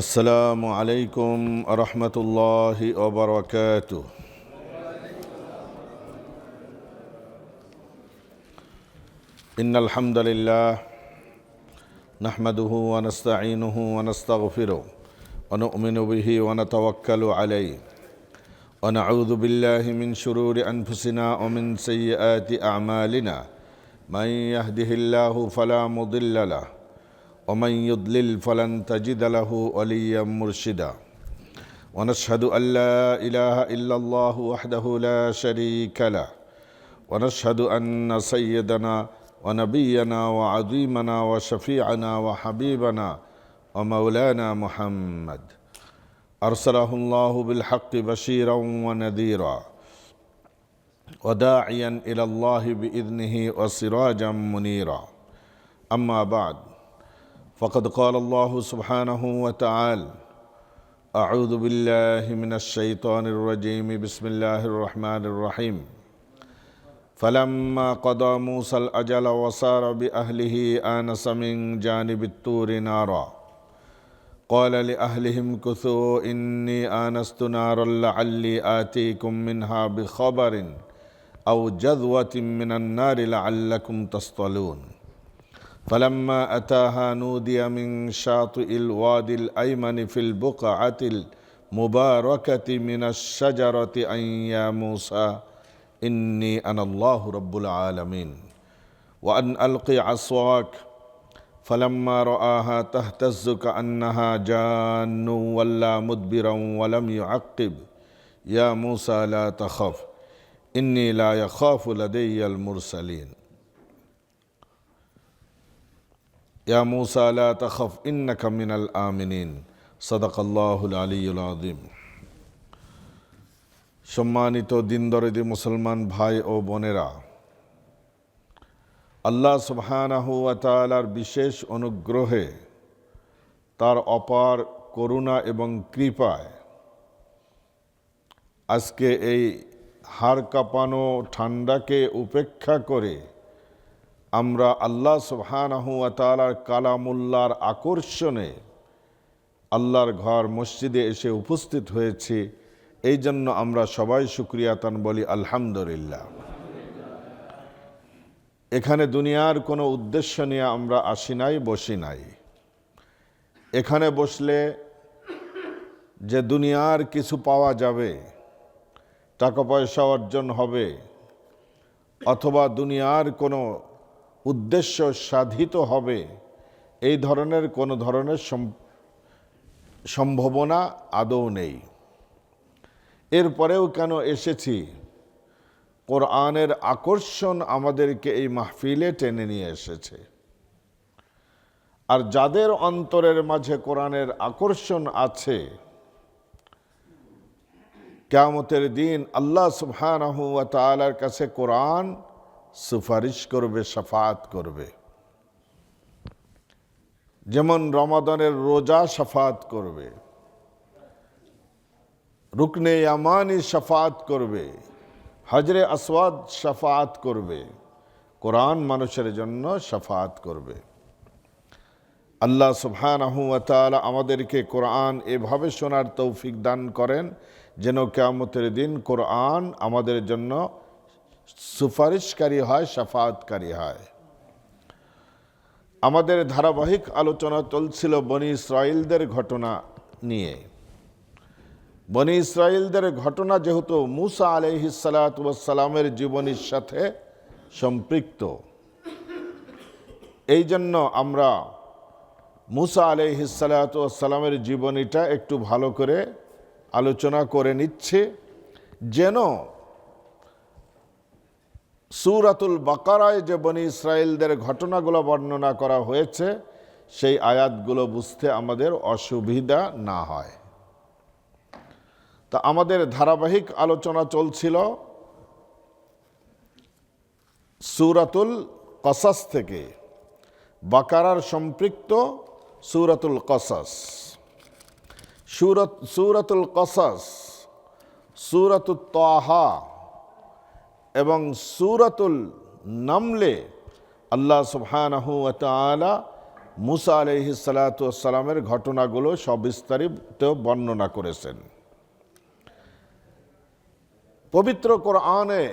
আসসালামু আলাইকুম রহমতুল্লাহি ওয়া বারাকাতুহু। ইন্নাল হামদালিল্লাহ নাহমাদুহু ওয়া নাস্তাঈনুহু ওয়া নাস্তাগফিরুহু ওয়া নু'মিনু বিহি ওয়া নাতাওয়াক্কালু আলাইহি ওয়া নাউযু বিল্লাহি মিন শুরুরি আনফুসিনা ওয়া মিন সাইয়্যাতি আ'মালিনা মান ইয়াহদিহিল্লাহু ফালা মুদিল্লা লাহু ওয়া মান ইউদ্লিল ফালান তাজিদা লাহু ওয়ালিয়্যাম মুরশিদা। ونشهد أن لا إله إلا الله وحده لا شريك له ونشهد أن سيدنا ونبينا وعظيمنا وشفيعنا وحبيبنا ومولانا محمد أرسله الله بالحق بشيرا ونذيرا وداعيا إلى الله بإذنه وسراجا منيرا. أما بعد، فقد قال الله سبحانه وتعالى: أعوذ بالله من الشيطان الرجيم بسم الله الرحمن الرحيم فلما قضى موسى الأجل وسار بأهله آنس من جانب الطور نارا قال لأهلهم كثوا إني آنست نارا لعلي آتيكم منها بخبر أو جذوة من النار لعلكم تصطلون فلما أتاها نودي من شاطئ الوادي الأيمن في البقعة المباركة من الشجرة أن يا موسى إني أنا الله رب العالمين وأن ألقي عصاك فلما رآها تهتز كأنها جان ولى مدبرا ولم يعقب يا موسى لا تخف إني لا يخاف لدي المرسلين يا موسى لا تخف إنك من الآمنين صدق الله العلي العظيم. সম্মানিত দিনদরদি মুসলমান ভাই ও বোনেরা, আল্লাহ সুবহানাহু ওয়া তাআলার বিশেষ অনুগ্রহে, তার অপার করুণা এবং কৃপায় আজকে এই হাড় কাঁপানো ঠান্ডাকে উপেক্ষা করে আমরা আল্লাহ সুবহানাহু ওয়া তাআলার কালামুল্লাহর আকর্ষণে আল্লাহর ঘর মসজিদে এসে উপস্থিত হয়েছি। এই জন্য আমরা সবাই শুকরিয়াতান বলি আলহামদুলিল্লাহ। এখানে দুনিয়ার কোনো উদ্দেশ্য নিয়ে আমরা আসি নাই, বসি নাই। এখানে বসলে যে দুনিয়ার কিছু পাওয়া যাবে, টাকা পয়সা অর্জন হবে, অথবা দুনিয়ার কোনো উদ্দেশ্য সাধিত হবে, এই ধরনের কোনো ধরনের সম্ভাবনা আদৌ নেই। এরপরেও কেন এসেছি? কোরআনের আকর্ষণ আমাদেরকে এই মাহফিলে টেনে নিয়ে এসেছে। আর যাদের অন্তরের মাঝে কোরআনের আকর্ষণ আছে, কিয়ামতের দিন আল্লাহ সুবহানাহু ওয়া তাআলার কাছে কোরআন সুপারিশ করবে, শাফাআত করবে। যেমন রমাদানের রোজা শাফাআত করবে, রুকনে ইয়ামানি শাফাআত করবে, হজরে আসওয়াদ শাফাআত করবে, কোরআন মানুষের জন্য শাফাআত করবে। আল্লাহ সুবহানাহু ওয়া তাআলা আমাদেরকে কোরআন এভাবে শোনার তৌফিক দান করেন যেন কিয়ামতের দিন কোরআন আমাদের জন্য সুপারিশকারী হয়, শাফাআতকারী হয়। আমাদের ধারাবাহিক আলোচনা চলছিল বনি ইসরাইলদের ঘটনা নিয়ে। বনি ইসরাইলদের ঘটনা যেহেতু মুসা আলাইহিস সালাতু ওয়াস সালামের জীবনীর সাথে সম্পৃক্ত, এই জন্য আমরা মুসা আলাইহিস সালাতু ওয়াস সালামের জীবনীটা একটু ভালো করে আলোচনা করে নিচ্ছে, যেন সূরাতুল বাকারায় যে বনি ইসরাইলদের ঘটনাগুলো বর্ণনা করা হয়েছে, সেই আয়াতগুলো বুঝতে আমাদের অসুবিধা না হয়। তা আমাদের ধারাবাহিক আলোচনা চলছিল সূরাতুল কসাস থেকে, বাকারার সম্পৃক্ত সূরাতুল কসাস। সূরাতুল কসাস, সূরাতুত তাহা এবং সূরাতুল নামলে আল্লাহ সুবহানাহু ওয়া তাআলা মুসা আলাইহিস সালাতু ওয়াস সালামের ঘটনাগুলো সবিস্তারিত বর্ণনা করেছেন। পবিত্র কোরআনে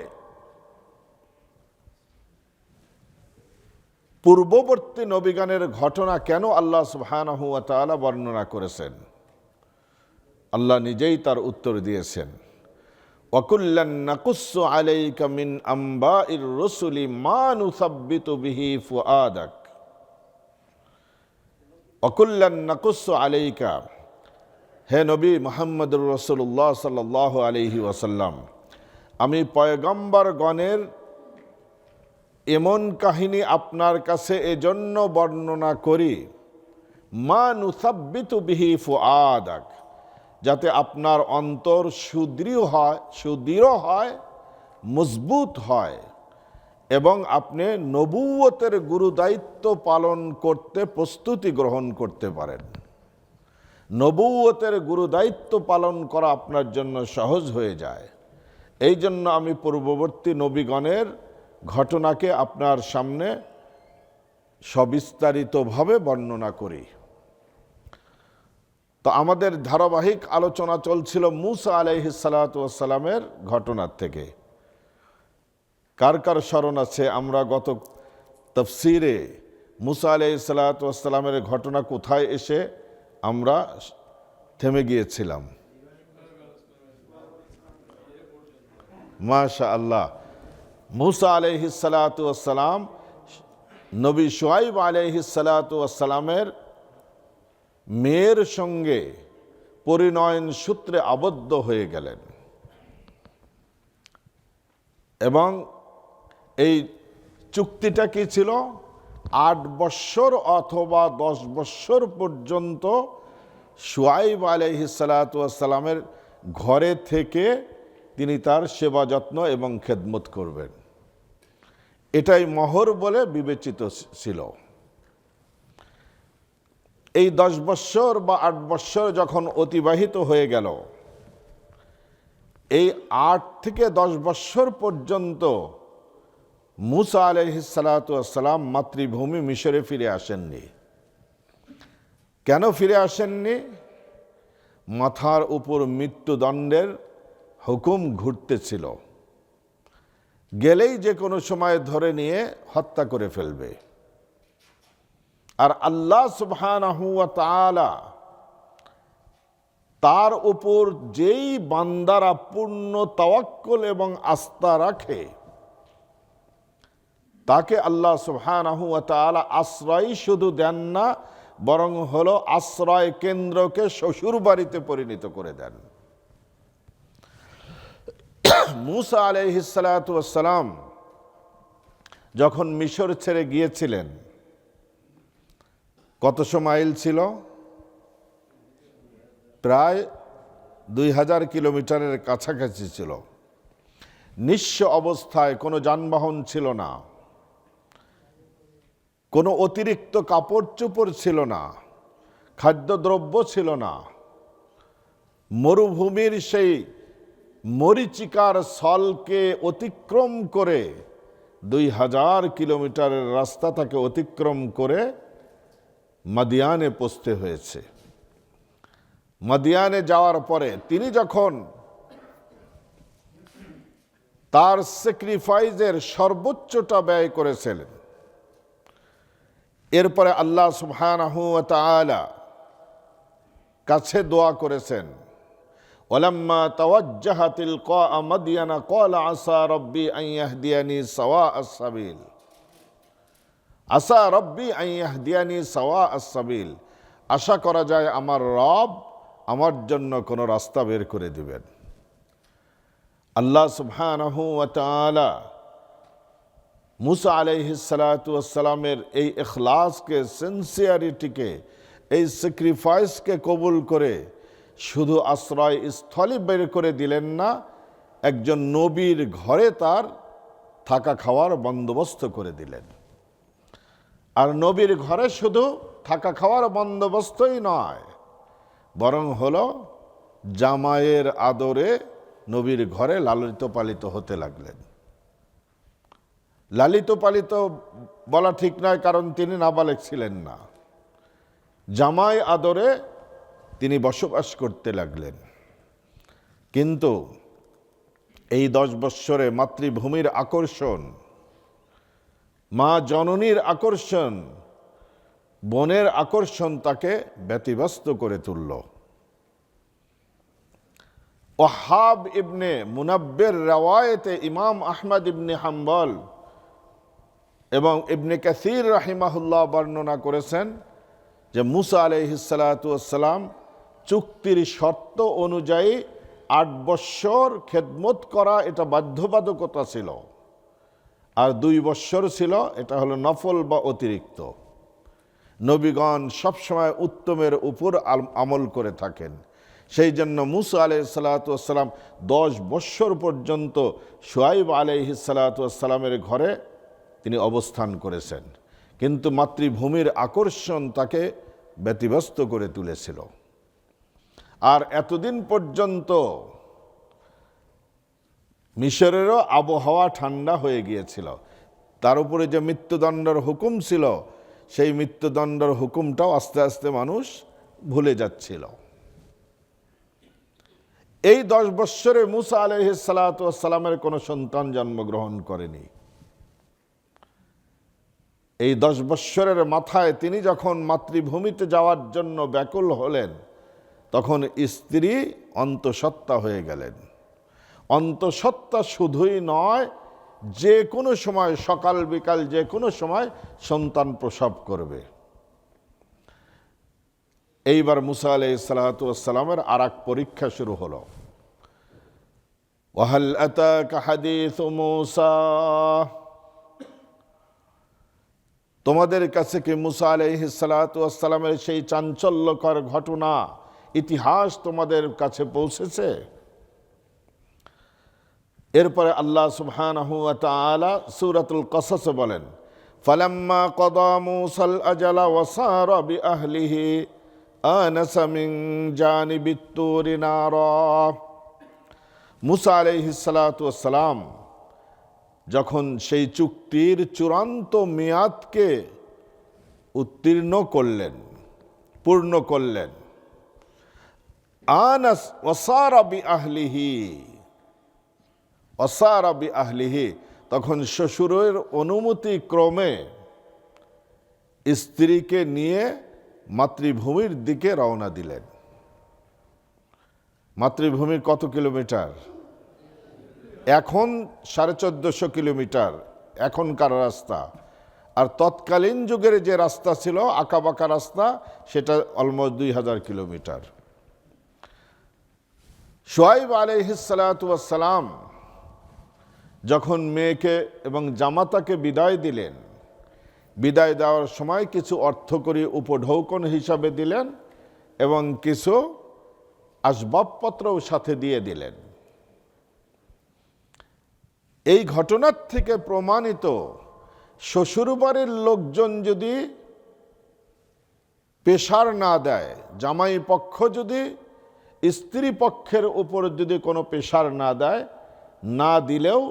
পূর্ববর্তী নবীগণের ঘটনা কেন আল্লাহ সুবহানাহু ওয়া তাআলা বর্ণনা করেছেন, আল্লাহ নিজেই তার উত্তর দিয়েছেন। ওয়াকুল্লান নাকুসসু আলাইকা মিন আম্বাইর রুসুলি মা নুসাব্বিতু বিহি ফুআদাক। ওয়াকুল্লান নাকুসসু আলাইকা, হে নবী মুহাম্মদুর রাসূলুল্লাহ সাল্লাল্লাহু আলাইহি ওয়াসাল্লাম, আমি পয়গম্বরগণের এমন কাহিনী আপনার কাছে এজন্য বর্ণনা করি, মা নুসাব্বিতু বিহি ফুআদাক, যাতে আপনার অন্তর সুদৃঢ় হয়, মজবুত হয় এবং আপনি নবুয়তের গুরুদায়িত্ব পালন করতে প্রস্তুতি গ্রহণ করতে পারেন। নবুয়তের গুরুদায়িত্ব পালন করা আপনার জন্য সহজ হয়ে যায়। এই জন্য আমি পূর্ববর্তী নবীগণের ঘটনাকে আপনার সামনে সবিস্তারিতভাবে বর্ণনা করি। তো আমাদের ধারাবাহিক আলোচনা চলছিল মুসা আলাইহিস সালাতু ওয়াস সালামের ঘটনার থেকে। কার কার স্মরণ আছে আমরা গত তাফসীরে মুসা আলাইহিস সালাতু ওয়াস সালামের ঘটনা কোথায় এসে আমরা থেমে গিয়েছিলাম? মাশাআল্লাহ, মুসা আলাইহিস সালাতু ওয়াস সালাম নবী শুআয়ব আলাইহিস সালাতু ওয়াস সালামের মেয়ের সঙ্গে পরিণয়ন সূত্রে আবদ্ধ হয়ে গেলেন এবং এই চুক্তিটা কি ছিল? 8 বৎসর অথবা 10 বৎসর পর্যন্ত শুআয়ব আলাইহিস সালাতু ওয়াস সালামের ঘরে থেকে তিনি তার সেবা যত্ন এবং খেদমত করবেন। এটাই মহর বলে বিবেচিত ছিল। এই 10 বৎসর বা 8 বৎসর যখন অতিবাহিত হয়ে গেল, এই 8 থেকে 10 বৎসর পর্যন্ত মুসা আলাইহিস সালাতু ওয়াস সালাম মাতৃভূমি মিশরে ফিরে আসেননি। কেন ফিরে আসেননি? মাথার উপর মৃত্যুদণ্ডের হুকুম ঘুরতেছিল, গেলেই যে কোনো সময় ধরে নিয়ে হত্যা করে ফেলবে। আর আল্লাহ সুবহানাহু ওয়া তাআলা তার উপর যেই বান্দারা পূর্ণ তাওয়াক্কুল এবং আস্থা রাখে, তাকে আল্লাহ সুবহানাহু ওয়া তাআলা আশ্রয় শুধু দেন না, বরং হলো আশ্রয় কেন্দ্রকে শ্বশুর বাড়িতে পরিণত করে দেন। মুসা আলাইহিস সালাতু ওয়াস সালাম যখন মিশর ছেড়ে গিয়েছিলেন, কতশো মাইল ছিল? প্রায় 2000 কিলোমিটারের কাছাকাছি ছিল। নিঃস্ব অবস্থায়, কোনো যানবাহন ছিল না, কোনো অতিরিক্ত কাপড় চোপড় ছিল না, খাদ্যদ্রব্য ছিল না। মরুভূমির সেই মরীচিকার স্থলকে অতিক্রম করে 2000 কিলোমিটারের রাস্তা তাকে অতিক্রম করে মাদিয়ানে পৌঁছতে হয়েছে। মাদিয়ানে যাওয়ার পরে তিনি যখন তার স্যাক্রিফাইসের সর্বোচ্চটা ব্যয় করেছিলেন, এরপরে আল্লাহ সুবহানাহু ওয়া তাআলা কাছে দোয়া করেছেন, ওয়ালাম্মা তাওয়াজ্জাহা তিলকা মাদিয়ানা ক্বালা আসা রাব্বি আন ইয়াহদিয়ানি সাওয়াআস সাবিল। আসা রব্বি আন ইয়াহদিয়ানি সাওয়াআস সাবিল, আশা করা যায় আমার রব আমার জন্য কোনো রাস্তা বের করে দিবেন। আল্লাহ সুবহানাহু ওয়া তাআলা মুসা আলাইহিস সালাতু ওয়াস সালামের এই ইখলাসকে, সিনসিয়ারিটিকে, এই স্যাক্রিফাইসকে কবুল করে শুধু আশ্রয় স্থলে বের করে দিলেন না, একজন নবীর ঘরে তার থাকা খাওয়ার বন্দোবস্ত করে দিলেন। আর নবীর ঘরে শুধু থাকা খাওয়ার বন্দোবস্তই নয়, বরং হলো জামাইয়ের আদরে নবীর ঘরে লালিত পালিত হতে লাগলেন। লালিত পালিত বলা ঠিক নয়, কারণ তিনি নাবালেগ ছিলেন না। জামাই আদরে তিনি বসবাস করতে লাগলেন। কিন্তু এই 10 বৎসরে মাতৃভূমির আকর্ষণ, মা জননীর আকর্ষণ, বোনের আকর্ষণ তাকে ব্যতিব্যস্ত করে তুলল। ওয়াহাব ইবনে মুনাব্বির রওয়ায়েতে ইমাম আহমদ ইবনে হাম্বল এবং ইবনে কাসির রাহিমাহুল্লাহ বর্ণনা করেছেন যে মুসা আলাইহিস সালাতু ওয়াস সালাম চুক্তির শর্ত অনুযায়ী 8 বৎসর খেদমত করা এটা বাধ্যবাধকতা ছিল, আর 2 বৎসর ছিল এটা হলো নফল বা অতিরিক্ত। নবীগণ সবসময় উত্তমের উপর আমল করে থাকেন। সেই জন্য মুসা আলাইহিস সালাতু ওয়াস সালাম 10 বৎসর পর্যন্ত শুআয়ব আলাইহিস সালাতু ওয়াস সালামের ঘরে তিনি অবস্থান করেছেন, কিন্তু মাতৃভূমির আকর্ষণ তাকে ব্যতিব্যস্ত করে তুলেছিল। আর এতদিন পর্যন্ত মিশরেরও আবহাওয়া ঠান্ডা হয়ে গিয়েছিল, তার উপরে যে মৃত্যুদণ্ডের হুকুম ছিল সেই মৃত্যুদণ্ডের হুকুমটাও আস্তে আস্তে মানুষ ভুলে যাচ্ছিল। এই 10 বৎসরে মুসা আলাইহিস সালাতু ওয়াস সালামের কোনো সন্তান জন্মগ্রহণ করেনি। এই 10 বৎসরের মাথায় তিনি যখন মাতৃভূমিতে যাওয়ার জন্য ব্যাকুল হলেন, তখন স্ত্রী অন্তঃসত্ত্বা হয়ে গেলেন। অন্তঃসত্ত্বা শুধুই নয়, যে কোনো সময়, সকাল বিকাল যে কোনো সময় সন্তান প্রসব করবে। এইবার মুসা আলাইহিস সালাতু ওয়াস সালামের আরেক পরীক্ষা শুরু হলো। ওয়াহাল আতাকা হাদিসু মূসা, তোমাদের কাছে কি মুসা আলাইহিস সালাতু ওয়াস সালামের সেই চাঞ্চল্যকর ঘটনা, ইতিহাস তোমাদের কাছে পৌঁছেছে? এরপরে আল্লাহ সুবহানাহু ওয়া তাআলা সূরাতুল কসস বলেন, ফালাম্মা কদা মূসাল আজালা ওয়া সারা বিআহলিহি আনাসা মিন জানিবিত তুরি নারা। মুসা আলাইহিস সালাতু ওয়াস সালাম যখন সেই চুক্তির চূড়ান্ত মেয়াদকে উত্তীর্ণ করলেন, পূর্ণ করলেন, আনাস ওয়া সারা বিআহলিহি, ওয়াসারা বিআহলিহি, তখন শ্বশুরের অনুমতি ক্রমে স্ত্রীকে নিয়ে মাতৃভূমির দিকে রওনা দিলেন। মাতৃভূমির কত কিলোমিটার? এখন 1450 কিলোমিটার এখনকার রাস্তা, আর তৎকালীন যুগের যে রাস্তা ছিল আঁকাবাঁকা রাস্তা, সেটা অলমোস্ট 2000 কিলোমিটার। শুআয়ব আলাইহিস সালাতু ওয়াস সালাম যখন মেয়েকে এবং জামাতাকে বিদায় দিলেন, বিদায় দেওয়ার সময় কিছু অর্থকরী উপঢৌকন হিসাবে দিলেন এবং কিছু আসবাবপত্রও সাথে দিয়ে দিলেন। এই ঘটনার থেকে প্রমাণিত, শ্বশুরবাড়ির লোকজন যদি প্রেসার না দেয়, জামাই পক্ষ যদি স্ত্রী পক্ষের উপর যদি কোনো প্রেসার না দেয়, না দিলেও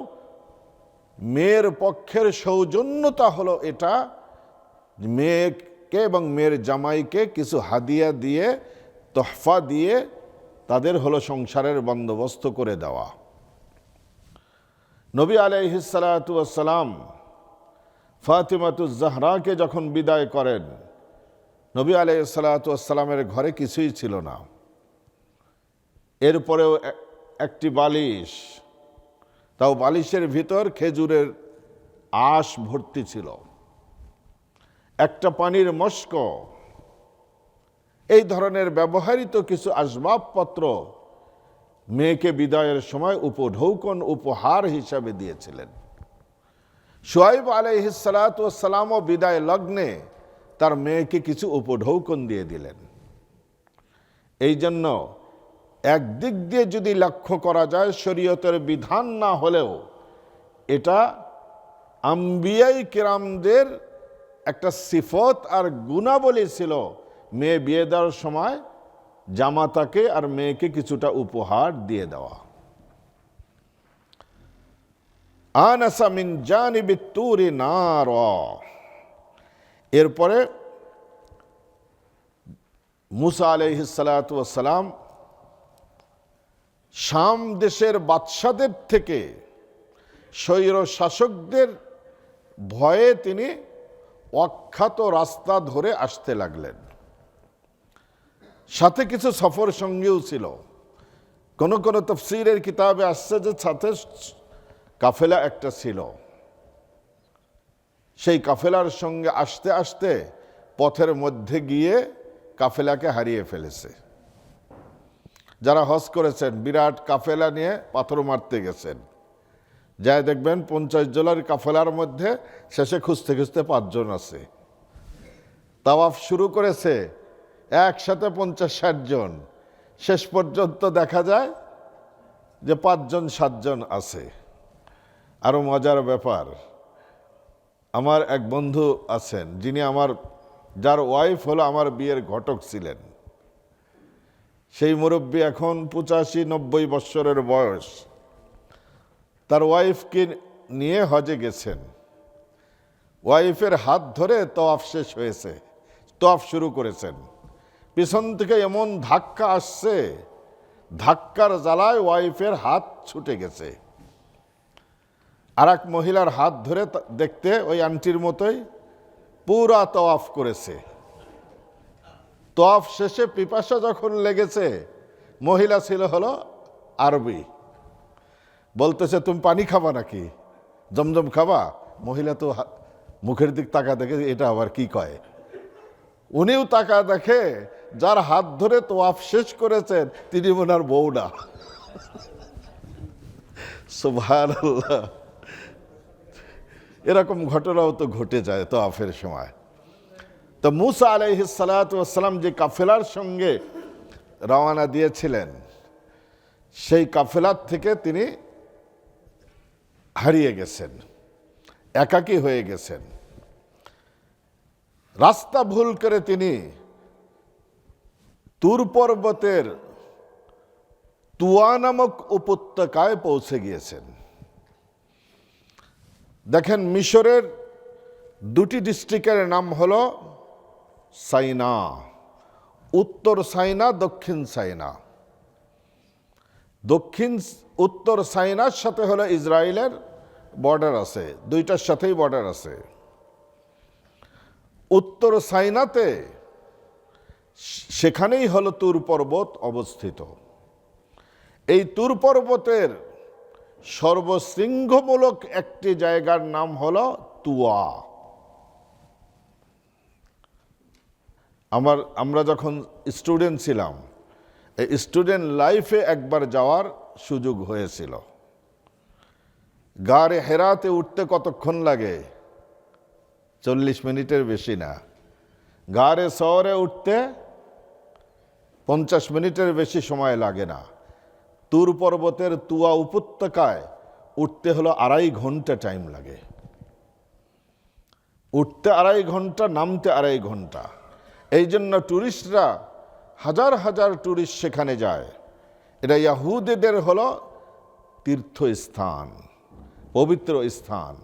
মেয়ের পক্ষের সৌজন্যতা হলো এটা, মেয়েকে এবং মেয়ের জামাইকে কিছু হাদিয়া দিয়ে, তোহফা দিয়ে তাদের হলো সংসারের বন্দোবস্ত করে দেওয়া। নবী আলাইহিস সালাতু ওয়াস সালাম ফাতিমাতুজ জাহরাকে যখন বিদায় করেন, নবী আলাইহিস সালাতু ওয়াস সালামের ঘরে কিছুই ছিল না। এরপরেও একটি বালিশ, তাও বালিশের ভিতর খেজুরের আঁশ ভর্তি ছিল, একটা পানির মস্ক, এই ধরনের ব্যবহৃত কিছু আসবাবপত্র মেয়েকে বিদায়ের সময় উপঢৌকন উপহার হিসাবে দিয়েছিলেন। শুআয়ব আলাইহিস সালাতু ওয়াস সালামও বিদায় লগ্নে তার মেয়েকে কিছু উপঢৌকন দিয়ে দিলেন। এই জন্য একদিক দিয়ে যদি লক্ষ্য করা যায়, শরীয়তের বিধান না হলেও এটা আম্বিয়াই কিরামদের একটা সিফত আর গুণাবলী ছিল, মেয়ে বিয়ে দেওয়ার সময় জামাতাকে আর মেয়েকে কিছুটা উপহার দিয়ে দেওয়া। আনাসা মিন জানিবিত তুরি নারা, এরপরে মুসা আলাইহিস সালাতু ওয়াস সালাম শাম দেশের বাদশাদের থেকে স্বৈর শাসকদের ভয়ে তিনি অখ্যাত রাস্তা ধরে আসতে লাগলেন। সাথে কিছু সফর সঙ্গীও ছিল। কোন কোন তাফসীরের কিতাবে আসছে যে সাথে কাফেলা একটা ছিল। সেই কাফেলার সঙ্গে আসতে আসতে পথের মধ্যে গিয়ে কাফেলাকে হারিয়ে ফেলেছে। যারা হজ করেছেন বিরাট কাফেলা নিয়ে পাথর মারতে গেছেন, যাই দেখবেন 50 জনের কাফেলার মধ্যে শেষে খুঁজতে খুঁজতে 5 জন আছে। তাওয়াফ শুরু করেছে একসাথে 50-60 জন, শেষ পর্যন্ত দেখা যায় যে 5 জন 7 জন আছে। আরো মজার ব্যাপার, আমার এক বন্ধু আছেন যিনি যার ওয়াইফ হলো আমার বিয়ের ঘটক ছিলেন। সেই মুরব্বী এখন 85-90 বৎসরের বয়স। তার ওয়াইফকে নিয়ে হজে গেছেন। ওয়াইফের হাত ধরে তওয়াফ শেষ হয়েছে, তওয়াফ শুরু করেছেন। পিছন থেকে এমন ধাক্কা আসছে, ধাক্কার জ্বালায় ওয়াইফের হাত ছুটে গেছে। আর এক মহিলার হাত ধরে দেখতে ওই আন্টির মতোই পুরা তওয়াফ করেছে। তওয়াফ শেষে পিপাসা যখন লেগেছে, মহিলা ছিল হলো আরবি, বলতেছে তুমি পানি খাবা নাকি, জমজম খাবা? মহিলা তো মুখের দিক তাকা দেখে এটা আবার কি কয়। উনিও তাকা দেখে যার হাত ধরে তওয়াফ শেষ করেছেন তিনি ওনার বউ না। সুবহানাল্লাহ। এরকম ঘটনাও তো ঘটে যায় তওয়াফের সময়। তো মুসা আলাইহিস সালাতু ওয়াস সালাম যে কাফেলার সঙ্গে রওনা দিয়েছিলেন, সেই কাফেলার থেকে তিনি হারিয়ে গেছেন, একাকী হয়ে গেছেন। রাস্তা ভুল করে তিনি তুর পর্বতের তুয়া নামক উপত্যকায় পৌঁছে গিয়েছেন। দেখেন, মিশরের 2টি ডিস্ট্রিক্টের নাম হলো সাইনা, উত্তর সাইনা, দক্ষিণ সাইনা। উত্তর সাইনার সাথে হলো ইসরায়েলের বর্ডার আছে, 2টার সাথেই বর্ডার আছে। উত্তর সাইনাতে সেখানেই হলো তুর পর্বত অবস্থিত। এই তুর পর্বতের সর্বশৃঙ্গমূলক একটি জায়গার নাম হলো তুয়া। আমরা যখন স্টুডেন্ট ছিলাম, এই স্টুডেন্ট লাইফে একবার যাওয়ার সুযোগ হয়েছিল। গারে হেরাতে উঠতে কতক্ষণ লাগে? 40 মিনিটের বেশি না। গারে শহরে উঠতে 50 মিনিটের বেশি সময় লাগে না। তুর পর্বতের তুয়া উপত্যকায় উঠতে হলো 2.5 ঘন্টা টাইম লাগে। উঠতে 2.5 ঘন্টা, নামতে 2.5 ঘন্টা। এই জন্য টুরিস্টরা হাজার হাজার টুরিস্ট সেখানে যায়। এটা ইহুদিদের হলো তীর্থস্থান, পবিত্র স্থান।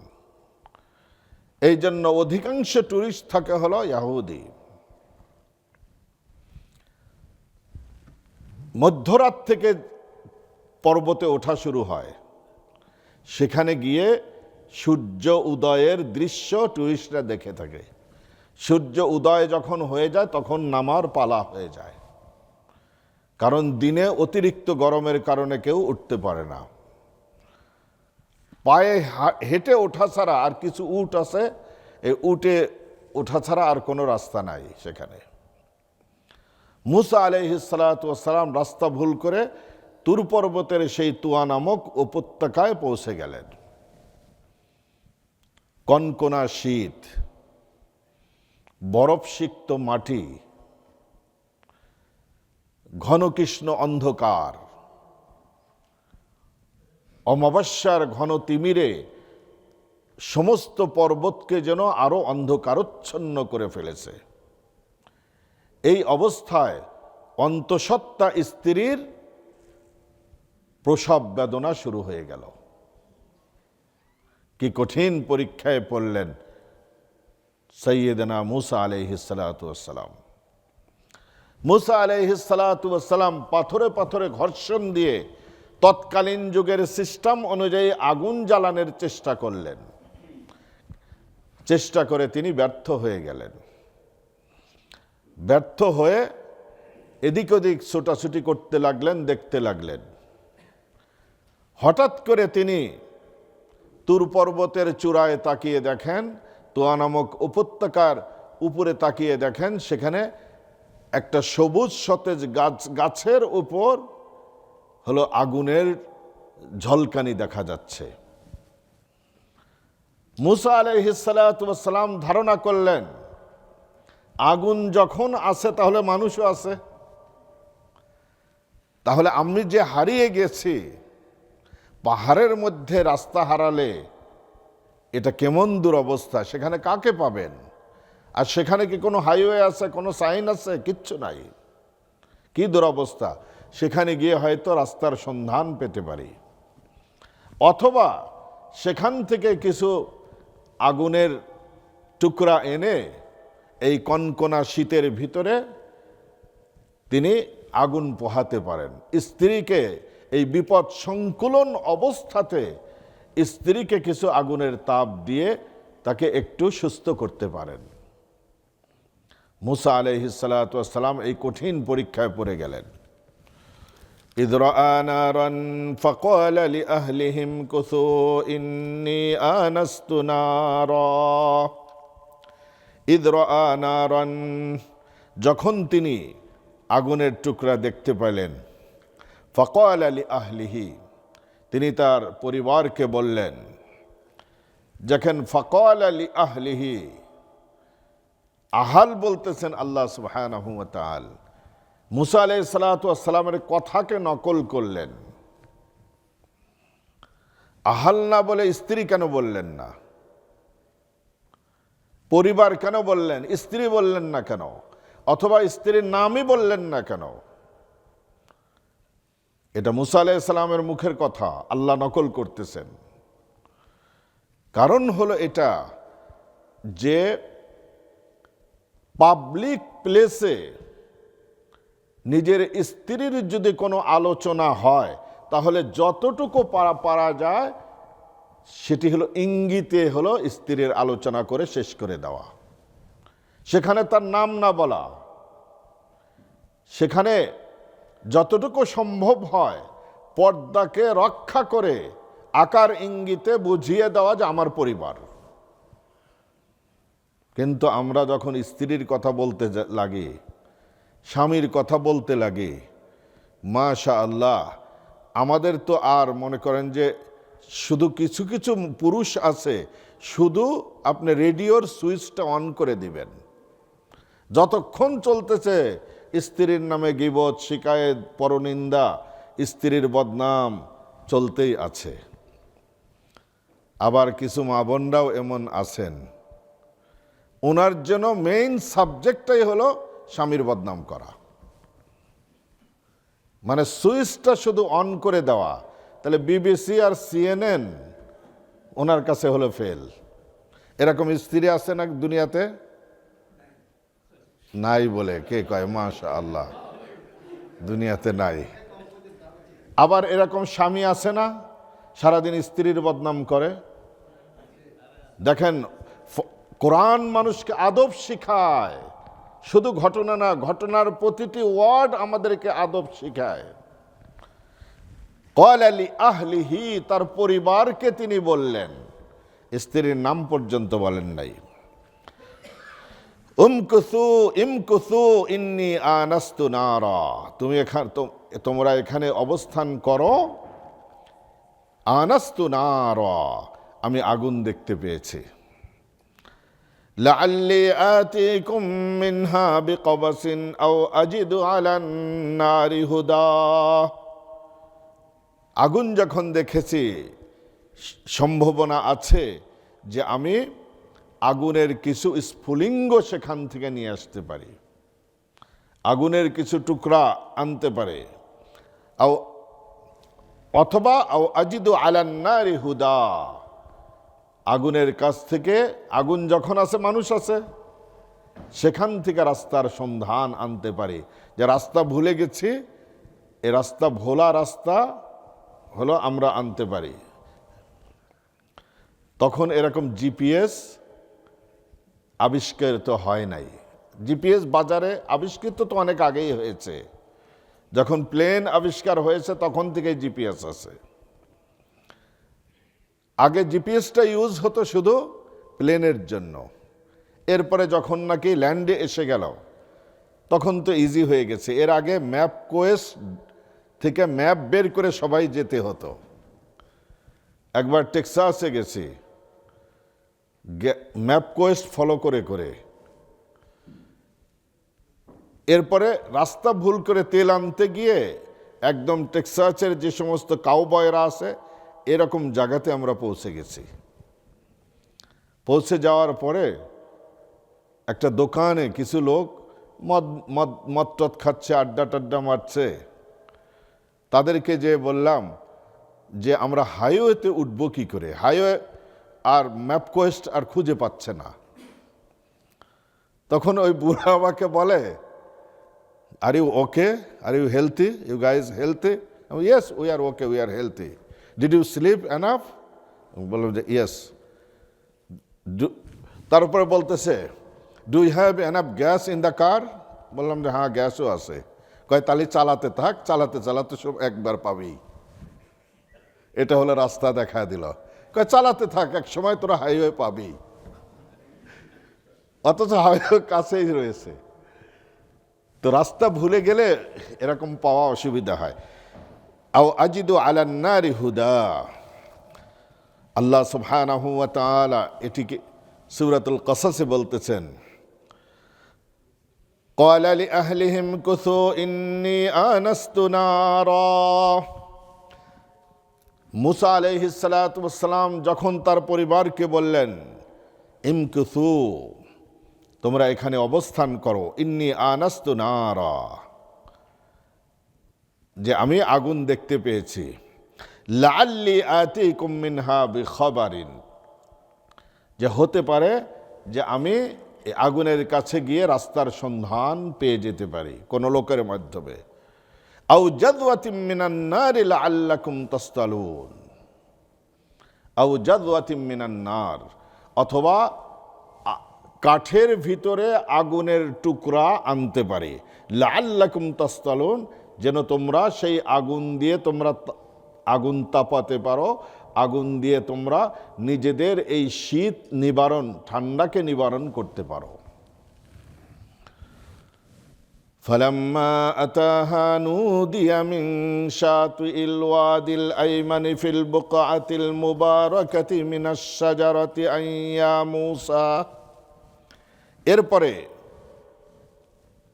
এই জন্য অধিকাংশ টুরিস্ট থাকে হলো ইহুদি। মধ্যরাত থেকে পর্বতে ওঠা শুরু হয়। সেখানে গিয়ে সূর্য উদয়ের দৃশ্য টুরিস্টরা দেখে থাকে। সূর্য উদয় যখন হয়ে যায় তখন নামার পালা হয়ে যায়, কারণ দিনে অতিরিক্ত গরমের কারণে কেউ উঠতে পারে না। পায়ে হেঁটে ওঠা ছাড়া, আর কিছু উট আছে, এই উটে ওঠা ছাড়া আর কোনো রাস্তা নাই সেখানে। মুসা আলাইহিস সালাতু ওয়াস সালাম রাস্তা ভুল করে তুর পর্বতের সেই তুয়া নামক উপত্যকায় পৌঁছে গেলেন। কনকনা শীত, বরফসিক্ত মাটি, ঘনকৃষ্ণ অন্ধকার, অমাবস্যার ঘন তিমিরে সমস্ত পর্বতকে যেন আরো অন্ধকারচ্ছন্ন করে ফেলেছে। এই অবস্থায় অন্তঃসত্ত্বা স্ত্রীর প্রসব বেদনা শুরু হয়ে গেল। কি কঠিন পরীক্ষায় পড়লেন সাইয়েদনা মুসা আলাইহিস সালাতু ওয়াস সালাম। মুসা আলাইহিস সালাতু ওয়াস সালাম পাথরে পাথরে ঘর্ষণ দিয়ে তৎকালীন যুগের সিস্টেম অনুযায়ী আগুন জ্বালানোর চেষ্টা করলেন। চেষ্টা করে তিনি ব্যর্থ হয়ে গেলেন। ব্যর্থ হয়ে এদিক ওদিক ছোটাছুটি করতে লাগলেন, দেখতে লাগলেন। হঠাৎ করে তিনি তুর পর্বতের চূড়ায় তাকিয়ে দেখেন, তোয়া নামক উপত্যকার উপরে তাকিয়ে দেখেন, সেখানে একটা সবুজ সতেজ গাছের উপর হলো আগুনের ঝলকানি দেখা যাচ্ছে। মুসা আলাইহিস সালাতু ওয়াস সালাম ধারণা করলেন আগুন যখন আছে তাহলে মানুষও আছে, তাহলে আমি যে হারিয়ে গেছি, পাহাড়ের মধ্যে রাস্তা হারালে এটা কেমন দুরবস্থা, সেখানে কাকে পাবেন? আর সেখানে কি কোনো হাইওয়ে আছে, কোনো সাইন আছে? কিচ্ছু নাই। কি দুরবস্থা! সেখানে গিয়ে হয়তো রাস্তার সন্ধান পেতে পারি, অথবা সেখান থেকে কিছু আগুনের টুকরা এনে এই কনকনা শীতের ভিতরে তিনি আগুন পোহাতে পারেন। স্ত্রীকে এই বিপদ সংকুলন অবস্থাতে স্ত্রীকে কিছু আগুনের তাপ দিয়ে তাকে একটু সুস্থ করতে পারেন। মুসা আলাইহিস সালাতু ওয়াস সালাম এই কঠিন পরীক্ষায় পড়ে গেলেন। إذ رأى نارا فقال لأهلهم كثوا إني آنست نارا إذ رأى نارا যখন তিনি আগুনের টুকরা দেখতে পেলেন, فقال لأهله তিনি তার পরিবারকে বললেন। যখন فقال لأهله, আহাল বলতেছেন আল্লাহ সুবহানাহু ওয়া তাআলা, মুসা আলাইহিস সালাতু ওয়াস সালামের কথাকে নকল করলেন। আহাল না বলে স্ত্রী কেন বললেন না? পরিবার কেন বললেন? স্ত্রী বললেন না কেন? অথবা স্ত্রীর নামই বললেন না কেন? এটা মুসা আলাইহিস সালামের মুখের কথা, আল্লাহ নকল করতেছেন। কারণ হলো এটা যে পাবলিক প্লেসে নিজের স্ত্রীর যদি কোনো আলোচনা হয়, তাহলে যতটুকু পারা যায় সেটি হলো ইঙ্গিতে হলো স্ত্রীর আলোচনা করে শেষ করে দেওয়া। সেখানে তার নাম না বলা, সেখানে যতটুকু সম্ভব হয় পর্দাকে রক্ষা করে আকার ইঙ্গিতে বুঝিয়ে দেওয়া যে আমার পরিবার। কিন্তু আমরা যখন স্ত্রীর কথা বলতে লাগি, স্বামীর কথা বলতে লাগি, মাশাআল্লাহ, আমাদের তো আর মনে করেন যে শুধু কিছু কিছু পুরুষ আছে, শুধু আপনি রেডিওর সুইচটা অন করে দিবেন, যতক্ষণ চলতেছে স্ত্রীর নামে গীবত, শিকায়েত, পরনিন্দা, স্ত্রীর বদনাম চলতেই আছে। আবার কিছু মা বোনরাও এমন আছেন, ওনার জন্য মেইন সাবজেক্টটাই হলো স্বামীর বদনাম করা। মানে সুইচটা শুধু অন করে দেওয়া, তাহলে বিবিসি আর CNN ওনার কাছে হলো ফেল। এরকম স্ত্রী আছে না দুনিয়াতে? নাই বলে কে কয়? মাশাআল্লাহ, দুনিয়াতে নাই। আবার এরকম স্বামী আছে না, সারাদিন স্ত্রীর বদনাম করে? দেখেন, কোরআন মানুষকে আদব শিখায়, শুধু ঘটনা না, ঘটনার প্রতিটি ওয়ার্ড আমাদেরকে আদব শিখায়। ক্বালা লিআহলিহি, তার পরিবারকে তিনি বললেন, স্ত্রীর নাম পর্যন্ত বলেন নাই। ইমকুসু ইন্নী আনাস্তু নারা, তোমরা এখানে অবস্থান করো। আনাস্তু নারা, আমি আগুন দেখতে পেয়েছি। লাআল্লি আতিকুম মিনহা বিকবাসিন আও আজিদু আলান নারি হুদা, আগুন যখন দেখেছি সম্ভাবনা আছে যে আমি আগুনের কিছু স্ফুলিঙ্গ সেখান থেকে নিয়ে আসতে পারি, আগুনের কিছু টুকরা আনতে পারে। অথবা আও আজিদু আলান নারি হুদা, আগুনের কাছ থেকে, আগুন যখন আছে মানুষ আছে, সেখান থেকে রাস্তার সন্ধান আনতে পারি, যে রাস্তা ভুলে গেছি, এ রাস্তা ভোলা রাস্তা হলো আমরা আনতে পারি। তখন এরকম জিপিএস আবিষ্কৃত হয় নাই। জিপিএস বাজারে আবিষ্কৃত তো অনেক আগেই হয়েছে, যখন প্লেন আবিষ্কার হয়েছে তখন থেকে জিপিএস আছে। আগে জিপিএসটা ইউজ হতো শুধু প্লেনের জন্য, এরপরে যখন নাকি ল্যান্ডে এসে গেল তখন তো ইজি হয়ে গেছে। এর আগে ম্যাপ কোয়েস্ট থেকে ম্যাপ বের করে সবাই যেতে হতো। একবার টেক্সাসে গেছি ম্যাপ কোয়েস্ট ফলো করে করে, এরপরে রাস্তা ভুল করে তেল আনতে গিয়ে একদম টেক্সাসের যে সমস্ত কাউবয়রা আছে এরকম জায়গাতে আমরা পৌঁছে গেছি। পৌঁছে যাওয়ার পরে একটা দোকানে কিছু লোক মদ টদ খাচ্ছে, আড্ডা টাড্ডা মারছে। তাদেরকে যে বললাম যে আমরা হাইওয়েতে উঠবো কি করে, হাইওয়ে আর ম্যাপ কোয়েস্ট আর খুঁজে পাচ্ছে না। তখন ওই বুড়া আমাকে বলে, are you okay, are you healthy, you guys healthy? Yes we are okay, we are healthy. Did you sleep enough? বললাম যে ইয়েস। তার উপরে বলতেছে, do you have enough gas in the car? বললাম যে হ্যাঁ গ্যাসও আছে। কয় তাহলে চালাতে থাক, চালাতে চালাতে সব একবার পাবি। এটা হলো রাস্তা দেখা দিল। কয় চালাতে থাক, এক সময় তোরা হাইওয়ে পাবি। অথচ হাইওয়ে কাছেই রয়েছে। তো রাস্তা ভুলে গেলে এরকম পাওয়া অসুবিধা হয়। আও আজিদু আলান নারি হুদা, আল্লাহ সুবহানাহু ওয়া তাআলা এটিকে সূরাতুল কসসে বলতেছেন, قال لأهلهم كثوا إني آنست نارا। মুসা আলাইহিস সালাতু ওয়াস সালাম যখন তার পরিবারকে বললেন, ইমকুসু, তোমরা এখানে অবস্থান করো, ইন্নী আনাস্তু নারা, যে আমি আগুন দেখতে পেয়েছি, লাআল্লি আতিকুম মিনহা বিখবারিন, যে হতে পারে যে আমি আগুনের কাছে গিয়ে রাস্তার সন্ধান পেয়ে যেতে পারি কোন লোকের মাধ্যমে। আও জাদওয়াতিম মিনান নারি লাআল্লাকুম তাসতালুন, আও জাদওয়াতিম মিনান নার, অথবা কাঠের ভিতরে আগুনের টুকরা আনতে পারে, লাআল্লাকুম তাসতালুন, যেন তোমরা সেই আগুন দিয়ে তোমরা আগুন তাপাতে পারো, আগুন দিয়ে তোমরা নিজেদের এই শীত নিবারণ, ঠান্ডাকে নিবারণ করতে পারো। ফালাম্মা আতাহা নুদিয়া মিন শাতিল ওয়াদিল আইমানি ফিল বুকআতিল মুবারাকাতি মিনাশ শাজারাতি আইয়া মূসা। এরপরে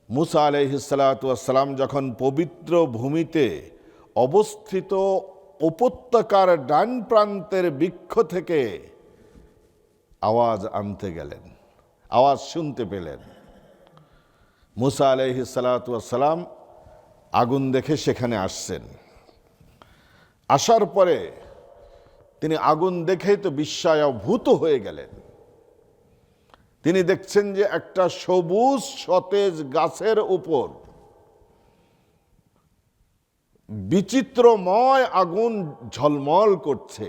মুসা আলাইহিস সালাতু ওয়াস সালাম যখন পবিত্র ভূমিতে অবস্থিত উপত্যকার ডান প্রান্তের বৃক্ষ থেকে আওয়াজ আনতে গেলেন, আওয়াজ শুনতে পেলেন। মুসা আলাইহিস সালাতু ওয়াস সালাম আগুন দেখে সেখানে আসছেন। আসার পরে তিনি আগুন দেখেই তো বিস্ময়াভূত হয়ে গেলেন। তিনি দেখছেন যে একটা সবুজ সতেজ গাছের উপর বিচিত্রময় আগুন ঝলমল করছে,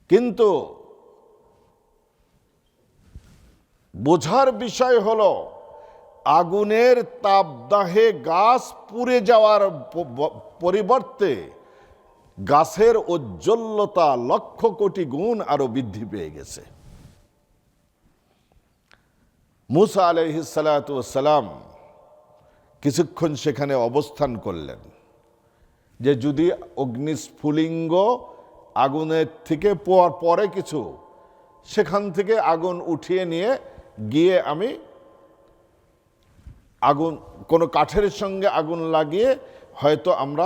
কিন্তু বোঝার বিষয় হলো আগুনের তাপদাহে গাছ পুড়ে যাওয়ার পরিবর্তে গাছের ঔজ্জ্বল্যতা লক্ষ কোটি গুণ আরো বৃদ্ধি পেয়ে গেছে। মুসা আলাইহিস সালাতু ওয়াস সালাম কিছুক্ষণ সেখানে অবস্থান করলেন, যে যদি অগ্নিস্ফুলিঙ্গ আগুনের থেকে পরে কিছু সেখান থেকে আগুন উঠিয়ে নিয়ে গিয়ে আমি আগুন কোনো কাঠের সঙ্গে আগুন লাগিয়ে হয়তো আমরা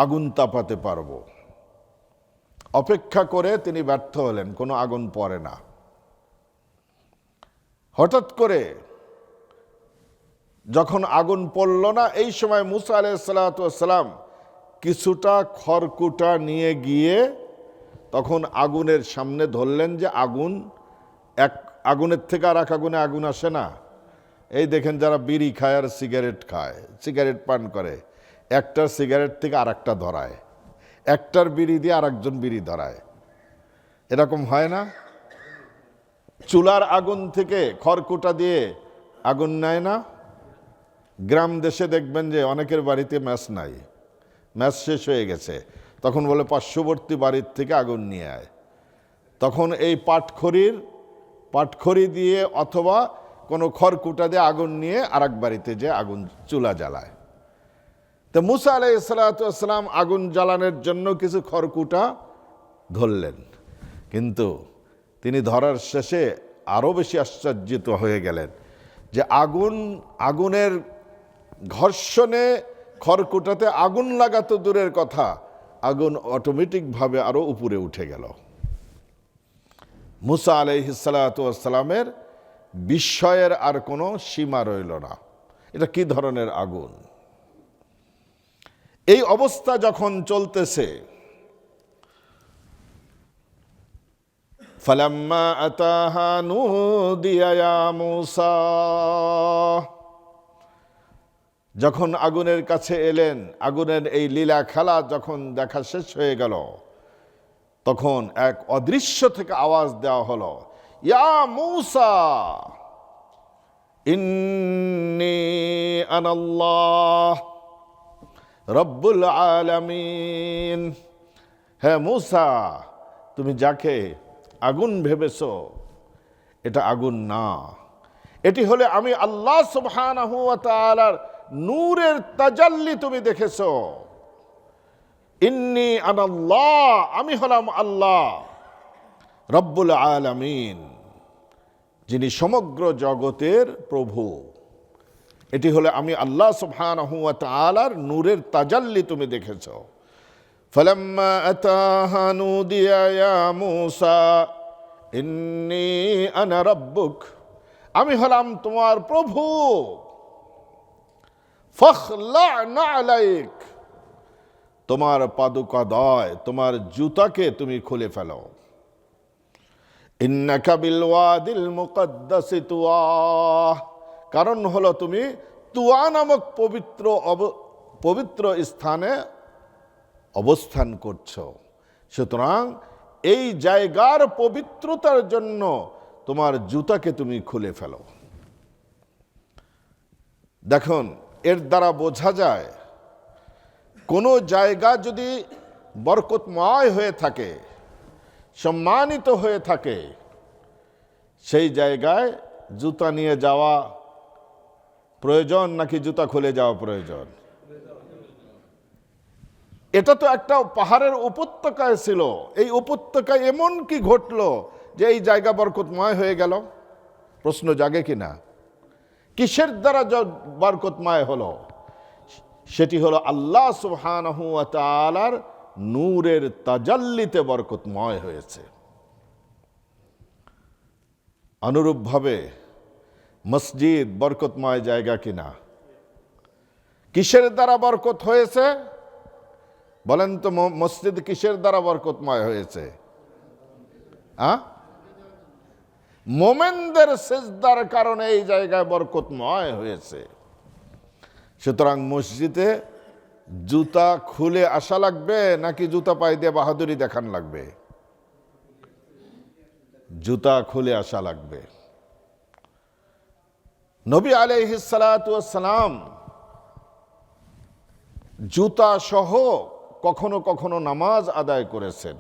আগুন তাপাতে পারবো। অপেক্ষা করে তিনি ব্যর্থ হলেন, কোনো আগুন পড়ে না। হঠাৎ করে যখন আগুন পড়ল না, এই সময় মুসা আলাইহিস সালাতু ওয়াস সালাম কিছুটা খড়কুটা নিয়ে গিয়ে তখন আগুনের সামনে ধরলেন, যে আগুন আগুনের থেকে আর এক আগুনে আগুন আসে না। এই দেখেন যারা বিড়ি খায় আর সিগারেট খায়, সিগারেট পান করে, একটার সিগারেট থেকে আর একটা ধরায়, একটার বিড়ি দিয়ে আর একজন বিড়ি ধরায়, এরকম হয় না? চুলার আগুন থেকে খড়কুটা দিয়ে আগুন নেয় না? গ্রাম দেশে দেখবেন যে অনেকের বাড়িতে ম্যাচ নাই, ম্যাচ শেষ হয়ে গেছে, তখন বলে পার্শ্ববর্তী বাড়ির থেকে আগুন নিয়ে আয়। তখন এই পাটখড়ি দিয়ে অথবা কোনো খড়কুটা দিয়ে আগুন নিয়ে আর এক বাড়িতে যে আগুন চুলা জ্বালায়। তো মুসা আলাইহিস সালাতু ওয়াস সালাম আগুন জ্বালানোর জন্য কিছু খড়কুটা ধরলেন, কিন্তু তিনি ধরার শেষে আরও বেশি আশ্চর্যিত হয়ে গেলেন যে আগুনের ঘর্ষণে খড়কুটাতে আগুন লাগাতো দূরের কথা, আগুন অটোমেটিকভাবে আরও উপরে উঠে গেল। মুসা আলাইহিস সালাতু ওয়াস সালামের বিস্ময়ের আর কোনো সীমা রইল না। এটা কি ধরনের আগুন? এই অবস্থা যখন চলতেছে, ফালাম্মা আতাহা নুদিয়া ইয়া মূসা, যখন আগুনের কাছে এলেন, আগুনের এই লীলা খেলা যখন দেখা শেষ হয়ে গেল, তখন এক অদৃশ্য থেকে আওয়াজ দেওয়া হলো, ইয়া মূসা ইন্নী আনাল্লাহ রব্বুল আলামিন। হ্যাঁ মূসা, তুমি যাকে আগুন ভেবেছো এটা আগুন না, এটি হলে আমি আল্লাহ সুবহানাহু ওয়া তাআলার নূরের তাজাল্লি তুমি দেখেছো। ইন্নী আনাল্লাহ, আমি হলাম আল্লাহ রব্বুল আলামিন, যিনি সমগ্র জগতের প্রভু। এটি হলে আমি আল্লাহ সুবহানাহু ওয়া তাআলার নূরের তাজাল্লি তুমি দেখেছো। ফালাম্মা আতাহা নুদিয়া ইয়া মূসা ইন্নী আনা রাব্বুক, আমি হলাম তোমার প্রভু। ফাখলা নালাইক, তোমার পাদুকাদয়, তোমার জুতাকে তুমি খুলে ফেলো। ইন্নাকা বিল ওয়াদিল মুকদ্দাসি তুয়া, কারণ হলো তুমি তুয়া নামক পবিত্র স্থানে অবস্থান করছো, সুতরাং এই জায়গার পবিত্রতার জন্য তোমার জুতাকে তুমি খুলে ফেলো। দেখুন, এর দ্বারা বোঝা যায় কোনো জায়গা যদি বরকতময় হয়ে থাকে, সম্মানিত হয়ে থাকে, সেই জায়গায় জুতা নিয়ে যাওয়া প্রয়োজন নাকি জুতা খুলে যাওয়া প্রয়োজন? এটা তো একটা পাহাড়ের উপত্যকায় ছিল, এই উপত্যকায় এমন কি ঘটলো যে এই জায়গা বরকতময় হয়ে গেল? প্রশ্ন জাগে কিনা? কিসের দ্বারা বরকতময় হলো? সেটি হলো আল্লাহ সুবহানাহু ওয়া তাআলার নূরের তাজাল্লিতে বরকতময় হয়েছে। অনুরূপভাবে মসজিদ বরকতময় জায়গা কিনা? কিসের দ্বারা বরকত হয়েছে বলেন তো? মসজিদ কিসের দ্বারা বরকতময় হয়েছে? মোমেনদের সিজদার কারণে এই জায়গায় বরকতময় হয়েছে। সুতরাং মসজিদে জুতা খুলে আসা লাগবে নাকি জুতা পায়ে দিয়ে বাহাদুরি দেখান লাগবে? জুতা খুলে আসা লাগবে। নবী আলাইহিস সালাতু ওয়াস সালাম জুতা সহ কখনো কখনো নামাজ আদায় করেছেন।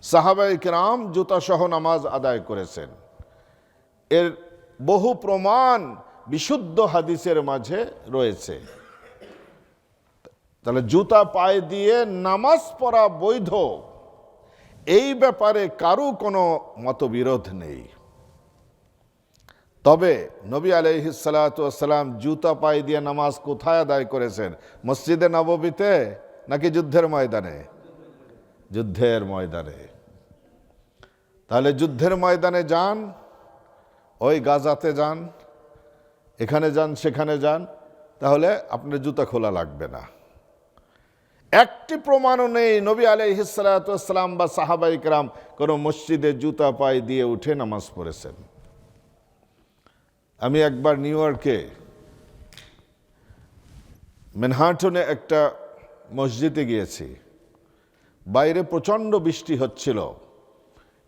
সাহাবায়ে কেরাম জুতা সহ নামাজ আদায় করেছেন। এর বহু প্রমাণ বিশুদ্ধ হাদিসের মাঝে রয়েছে। তাহলে জুতা পায়ে দিয়ে নামাজ পড়া বৈধ, এই ব্যাপারে কারো কোনো মতবিরোধ নেই। তবে নবী আলাইহিস সালাতু ওয়াস সালাম জুতা পায়ে দিয়ে নামাজ কোথায় আদায় করেছেন? মসজিদে নববীতে নাকি যুদ্ধের ময়দানে? যুদ্ধের ময়দানে। তাহলে যুদ্ধের ময়দানে যান, ওই গাজাতে যান, এখানে যান, সেখানে যান, তাহলে আপনার জুতা খোলা লাগবে না। একটি প্রমাণও নেই নবী আলাইহিস সালাতু ওয়াস সালাম বা সাহাবায়ে কেরাম কোনো মসজিদে জুতা পায়ে দিয়ে উঠে নামাজ পড়েছেন। আমি একবার নিউ ইয়র্কে ম্যানহাটনে একটা মসজিদে গিয়েছি। বাইরে প্রচণ্ড বৃষ্টি হচ্ছিল,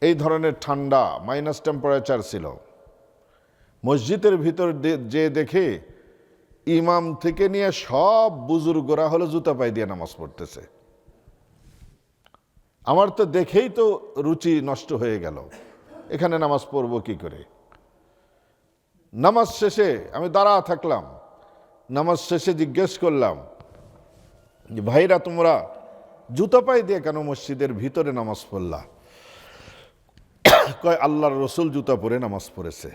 এই ধরনের ঠান্ডা, মাইনাস টেম্পারেচার ছিল। মসজিদের ভিতর যে দেখে ইমাম থেকে নিয়ে সব বুজুর্গরা হলো জুতা পায়ে দিয়ে নামাজ পড়তেছে। আমার তো দেখেই তো রুচি নষ্ট হয়ে গেল, এখানে নামাজ পড়ব কি করে। নামাজ শেষে আমি দাঁড়া থাকলাম, নামাজ শেষে জিজ্ঞেস করলাম যে ভাইরা তোমরা জুতা পায়ে দিয়ে কেন মসজিদের ভিতরে নামাজ পড়লা? কয় আল্লাহর রসুল জুতা পরে নামাজ পড়েছে।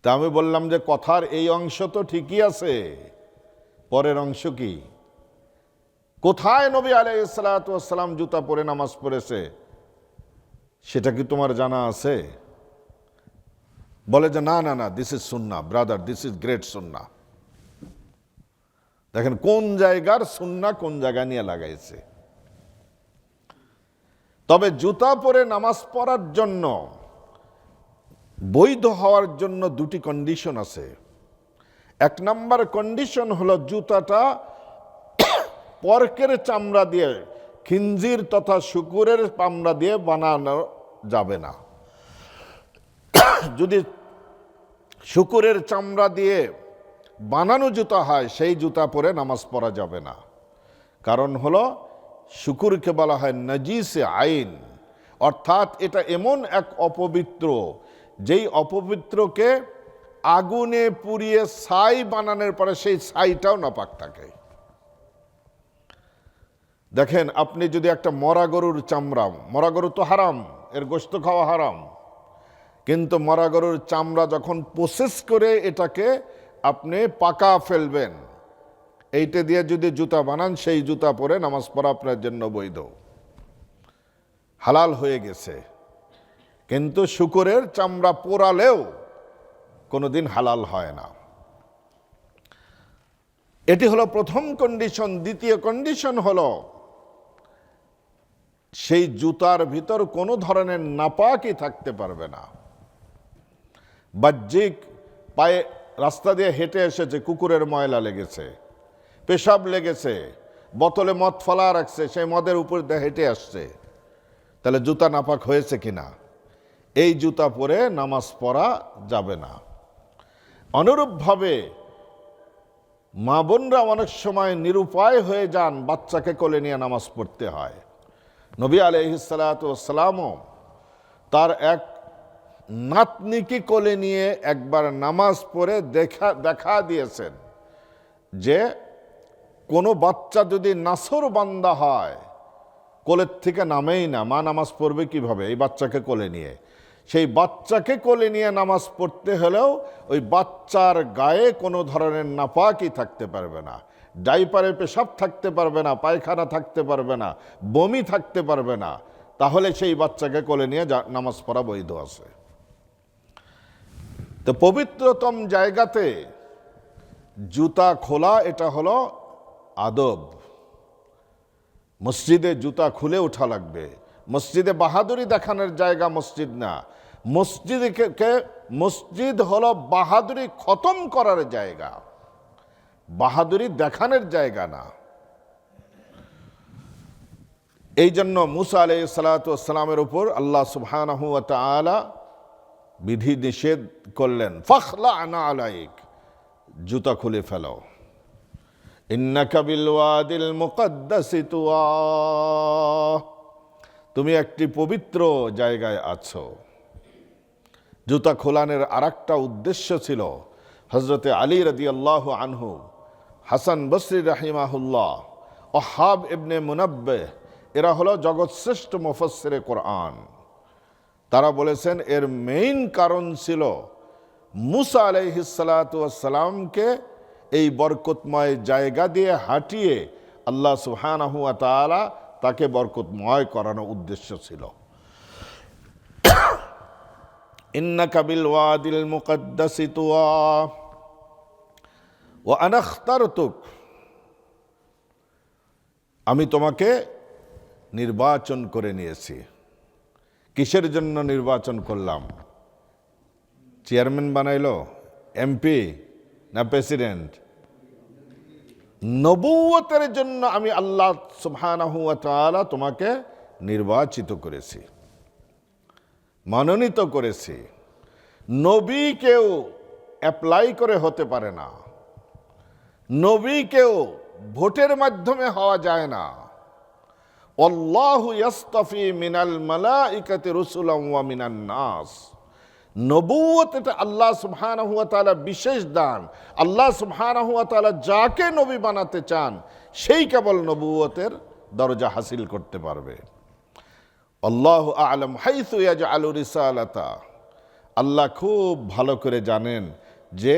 তা আমি বললাম যে কথার এই অংশ তো ঠিকই আছে, পরের অংশ কি? কোথায় নবী আলাইহিস সালাতু ওয়াস সালাম জুতা পরে নামাজ পড়েছে সেটা কি তোমার জানা আছে? বলে যে না না না, this is Sunnah brother, this is great সুন্নাহ। দেখেন কোন জায়গার সুন্নাহ কোন জায়গা নিয়ে লাগাইছে। তবে জুতা পরে নামাজ পড়ার জন্য, বৈধ হওয়ার জন্য দুটি কন্ডিশন আছে। এক নম্বর কন্ডিশন হলো জুতাটা পর্কের চামড়া দিয়ে, খিনজির তথা শূকরের চামড়া দিয়ে বানানো যাবে না। যদি শূকরের চামড়া দিয়ে বানানো জুতা হয় সেই জুতা পরে নামাজ পড়া যাবে না। কারণ হলো শূকরকে বলা হয় নাজিসে আইন, অর্থাৎ এটা এমন এক অপবিত্র, যেই অপবিত্রকে আগুনে পুড়িয়ে ছাই বানানোর পরে সেই ছাইটাও নাপাক থাকে। দেখেন আপনি যদি একটা মরা গরুর চামড়া, মরা গরু তো হারাম, এর গোশত খাওয়া হারাম, কিন্তু মরা গরুর চামড়া যখন প্রসেস করে এটাকে আপনি পাকা ফেলবেন, এইটা দিয়ে যদি জুতা বানান সেই জুতা পরে নামাজ পড়া আপনার জন্য বৈধ, হালাল হয়ে গেছে। কিন্তু শূকরের চামড়া পোড়ালেও কোনোদিন হালাল হয় না। এটি হলো প্রথম কন্ডিশন। দ্বিতীয় কন্ডিশন হলো সেই জুতার ভিতর কোনো ধরনের নাপাকি থাকতে পারবে না। বাহ্যিক পায়ে রাস্তা দিয়ে হেঁটে এসেছে, কুকুরের ময়লা লেগেছে, পেশাব লেগেছে, বোতলে মদ ফেলা রাখছে, সেই মদের উপর দিয়ে হেঁটে আসছে, তাহলে জুতা নাপাক হয়েছে কিনা? এই জুতা পরে নামাজ পড়া যাবে না। অনুরূপভাবে মা বোনরা অনেক সময় নিরুপায় হয়ে যান, বাচ্চাকে কোলে নিয়ে নামাজ পড়তে হয়। নবী আলাইহিস সালাতু ওয়াস সালামও তার এক নাতনিকে কোলে নিয়ে একবার নামাজ পড়ে দেখা দিয়েছেন যে কোনো বাচ্চা যদি নাছর বান্দা হয়, কোলের থেকে নামেই না, মা নামাজ পড়বে কিভাবে এই বাচ্চাকে কোলে নিয়ে? সেই বাচ্চাকে কোলে নিয়ে নামাজ পড়তে হলেও ওই বাচ্চার গায়ে কোনো ধরনের নাপাকি থাকতে পারবে না, ডাইপারে পেশাব থাকতে পারবে না, পায়খানা থাকতে পারবে না, বমি থাকতে পারবে না, তাহলে সেই বাচ্চাকে কোলে নিয়ে নামাজ পড়া বৈধ আছে। তো পবিত্রতম জায়গাতে জুতা খোলা এটা হলো আদব। মসজিদে জুতা খুলে ওঠা লাগবে। মসজিদে বাহাদুরি দেখানোর জায়গা মসজিদ না। মসজিদ হলো বাহাদুরি খতম করার জায়গা, বাহাদুরি দেখানোর জায়গা না। এই জন্য মুসা আলাইহিস সালাতু ওয়াস সালামের উপর আল্লাহ সুবহানাহু ওয়া তাআলা বিধি নিষেধ করলেন, ফাখলা'না আলাইক, জুতা খুলে ফেলো। ইন্নাকা বিল ওয়াদিল মুকদ্দাসি তুয়া, তুমি একটি পবিত্র জায়গায় আছো। জুতা খোলানোর আরেকটা উদ্দেশ্য ছিল, হযরতে আলী রাদিয়াল্লাহু আনহু, হাসান বসরি রাহিমাহুল্লাহ, ওহাব ইবনে মুনাব্বিহ, এরা হলো জগৎশ্রেষ্ঠ মুফাসসিরে কোরআন। তারা বলেছেন এর মেইন কারণ ছিল মুসা আলাইহিস সালাতু ওয়াস সালামকে এই বরকতময় জায়গা দিয়ে হাঁটিয়ে আল্লাহ সুবহানাহু ওয়া তাআলা তাকে বরকতময় করানোর উদ্দেশ্য ছিল। ইন্নাকা বিল ওয়াদিল মুকদ্দাসি তুয়া ওয়া আনা ইখতারতুক, আমি তোমাকে নির্বাচন করে নিয়েছি। কিসের জন্য নির্বাচন করলাম? চেয়ারম্যান বানাইলো, এমপি না প্রেসিডেন্ট? নবুয়তের জন্য আমি আল্লাহ সুবহানাহু ওয়া তাআলা তোমাকে নির্বাচিত করেছি, মনোনীত করেছি। নবী কেউ অ্যাপ্লাই করে হতে পারে না, নবী কেউ ভোটের মাধ্যমে হওয়া যায় না। আল্লাহু ইয়াসতাফি মিনাল মালাইকাতি রাসূলান ওয়া মিনান নাস। নবুয়ত এটা আল্লাহ সুবহানাহু ওয়া তাআলা বিশেষ দান। আল্লাহ সুবহানাহু ওয়া তাআলা যাকে নবী বানাতে চান সেই কেবল নবুয়তের দরজা হাসিল করতে পারবে। আল্লাহু আ'লাম হাইসু ইয়াজআলু রিসালাতা। আল্লাহ খুব ভালো করে জানেন যে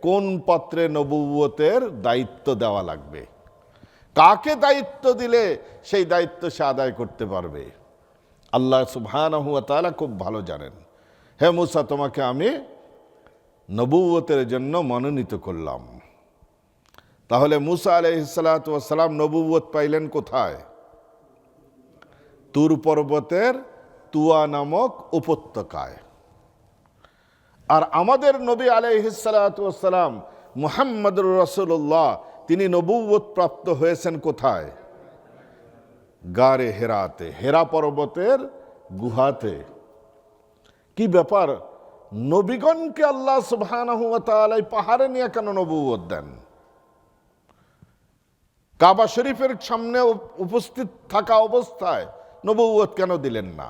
কোন পাত্রে নবুয়তের দায়িত্ব দেওয়া লাগবে, কাকে দায়িত্ব দিলে সেই দায়িত্ব সে আদায় করতে পারবে। আল্লাহ সুবহানাহু ওয়া তাআলা খুব ভালো জানেন। হে মুসা, তোমাকে আমি নবুয়তের জন্য মনোনীত করলাম। তাহলে মুসা আলাইহিস সালাতু ওয়াস সালাম নবুয়ত পাইলেন কোথায়? তুর পর্বতের তুয়া নামক উপত্যকায়। আর আমাদের নবী আলাইহিস সালাতু ওয়াস সালাম মুহাম্মদুর রাসূলুল্লাহ, তিনি নবুয়ত প্রাপ্ত হয়েছেন কোথায়? গারে হেরাতে, হেরা পর্বতের গুহাতে। কি ব্যাপার, নবীগণকে আল্লাহ সুবহানাহু ওয়া তাআলা পাহাড়ে নিয়ে কেন নবুয়ত দেন? কাবা শরীফের সামনে উপস্থিত থাকা অবস্থায় নবুয়ত কেন দিলেন না?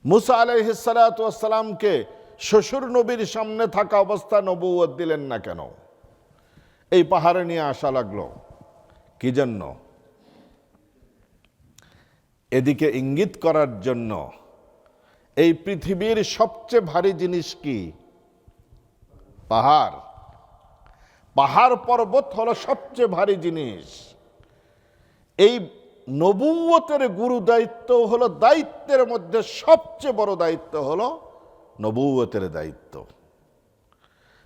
মুসা আলাইহিস সালাতু ওয়াস সালামকে শ্বশুর নবীর সামনে থাকা অবস্থায় নবুয়ত দিলেন না কেন? এই পাহাড়ে নিয়ে আসা লাগলো কি জন্য? এদিকে ইঙ্গিত করার জন্য এই পৃথিবীর সবচেয়ে ভারী জিনিস কি? পাহাড়। পাহাড় পর্বত হলো সবচেয়ে ভারী জিনিস। এই নবুয়তের গুরু দায়িত্ব হলো, দায়িত্বের মধ্যে সবচেয়ে বড় দায়িত্ব হলো নবুয়তের দায়িত্ব।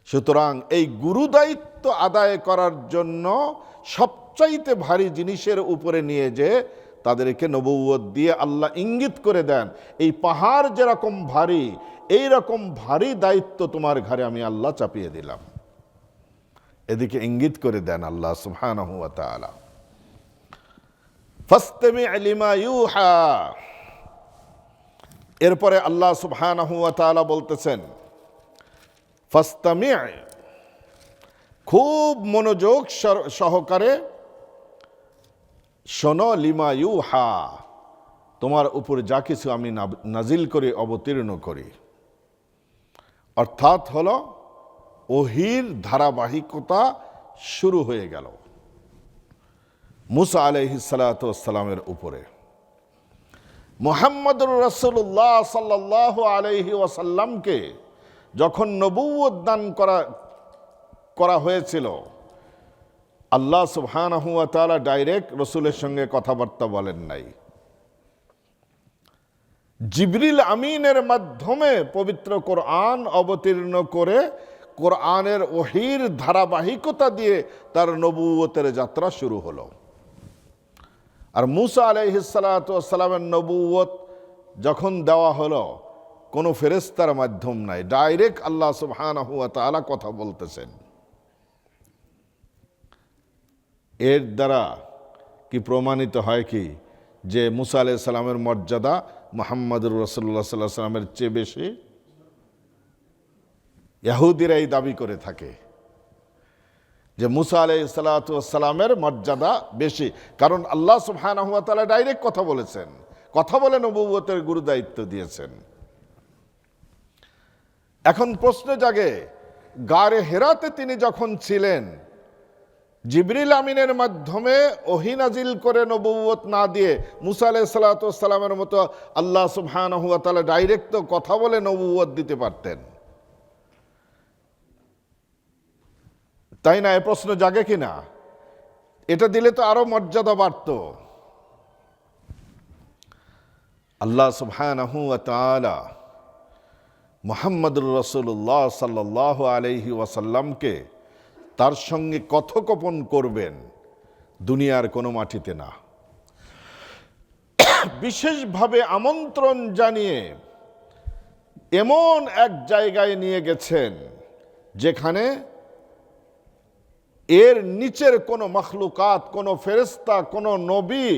সুতরাং এই গুরু দায়িত্ব আদায় করার জন্য সবচাইতে ভারী জিনিসের উপরে নিয়ে যে তাদেরকে নবুয়ত দিয়ে আল্লাহ ইঙ্গিত করে দেন, এই পাহাড় যেরকম ভারী, এই রকম ভারী দায়িত্ব তোমার ঘাড়ে আমি আল্লাহ চাপিয়ে দিলাম। এদিকে ইঙ্গিত করে দেন আল্লাহ সুবহানাহু ওয়া তাআলা। ফাসতামি' লিমা ইউহা। এরপরে আল্লাহ সুবহানাহু ওয়া তাআলা বলতেছেন, ফাসতামি', খুব মনোযোগ সহকারে শোনো, লিমা ইউহা, তোমার উপর যা কিছু আমি নাজিল করে অবতীর্ণ করি। অর্থাৎ হলো ওহীর ধারাবাহিকতা শুরু হয়ে গেল মুসা আলাইহিস সালাতু ওয়াস সালামের উপরে। মুহাম্মদুর রাসূলুল্লাহ সাল্লাল্লাহু আলাইহি ওয়াসাল্লামকে যখন নবুয়ত দান করা হয়েছিল, আল্লাহ সুবহানাহু ওয়া তাআলা ডাইরেক্ট রসুলের সঙ্গে কথাবার্তা বলেন নাই। জিবরিল আমিনের মাধ্যমে পবিত্র কোরআন অবতীর্ণ করে কোরআনের ওহীর ধারাবাহিকতা দিয়ে তার নবুয়তের যাত্রা শুরু হলো। আর মুসা আলাইহিস সালাতু ওয়াস সালামের নবুয়ত যখন দেওয়া হলো, কোনো ফেরেশতার মাধ্যম নাই, ডাইরেক্ট আল্লাহ সুবহানাহু ওয়া তাআলা কথা বলতেছেন। এর দ্বারা কি প্রমাণিত হয় কি যে মুসা আলাইহিস সালামের মর্যাদা মুহাম্মদুর রাসূলুল্লাহ সাল্লাল্লাহু আলাইহি সাল্লামের চেয়ে বেশি? ইহুদিরা এই দাবি করে থাকে যে মুসা আলাইহিস সালাতু ওয়াস সালামের মর্যাদা বেশি, কারণ আল্লাহ সুবহানাহু ওয়া তাআলা ডাইরেক্ট কথা বলেছেন, কথা বলে নবুয়তের গুরু দায়িত্ব দিয়েছেন। এখন প্রশ্ন জাগে, গারে হেরাতে তিনি যখন ছিলেন, জিবরিল আমিনের মাধ্যমে ওহী নাজিল করে নবুয়ত না দিয়ে মুসা আলাইহিস সালাতু ওয়াস সালামের মতো আল্লাহ সুবহানাহু ওয়া তাআলা ডাইরেক্ট তো কথা বলে নবুয়ত দিতে পারতেন, তাই না? এ প্রশ্ন জাগে কিনা? এটা দিলে তো আরো মর্যাদা বাড়ত। আল্লাহ সুবহানাহু ওয়া তাআলা মুহাম্মদুর রাসূলুল্লাহ সাল্লাল্লাহু আলাইহি ওয়াসাল্লামকে তার সঙ্গে কথোপকথন করবেন, দুনিয়ার কোনো মাটিতে না। বিশেষভাবে আমন্ত্রণ জানিয়ে এমন এক জায়গায় নিয়ে গেছেন যেখানে এর নিচের কোনো মখলুকাত, কোনো ফেরেশতা, কোনো নবী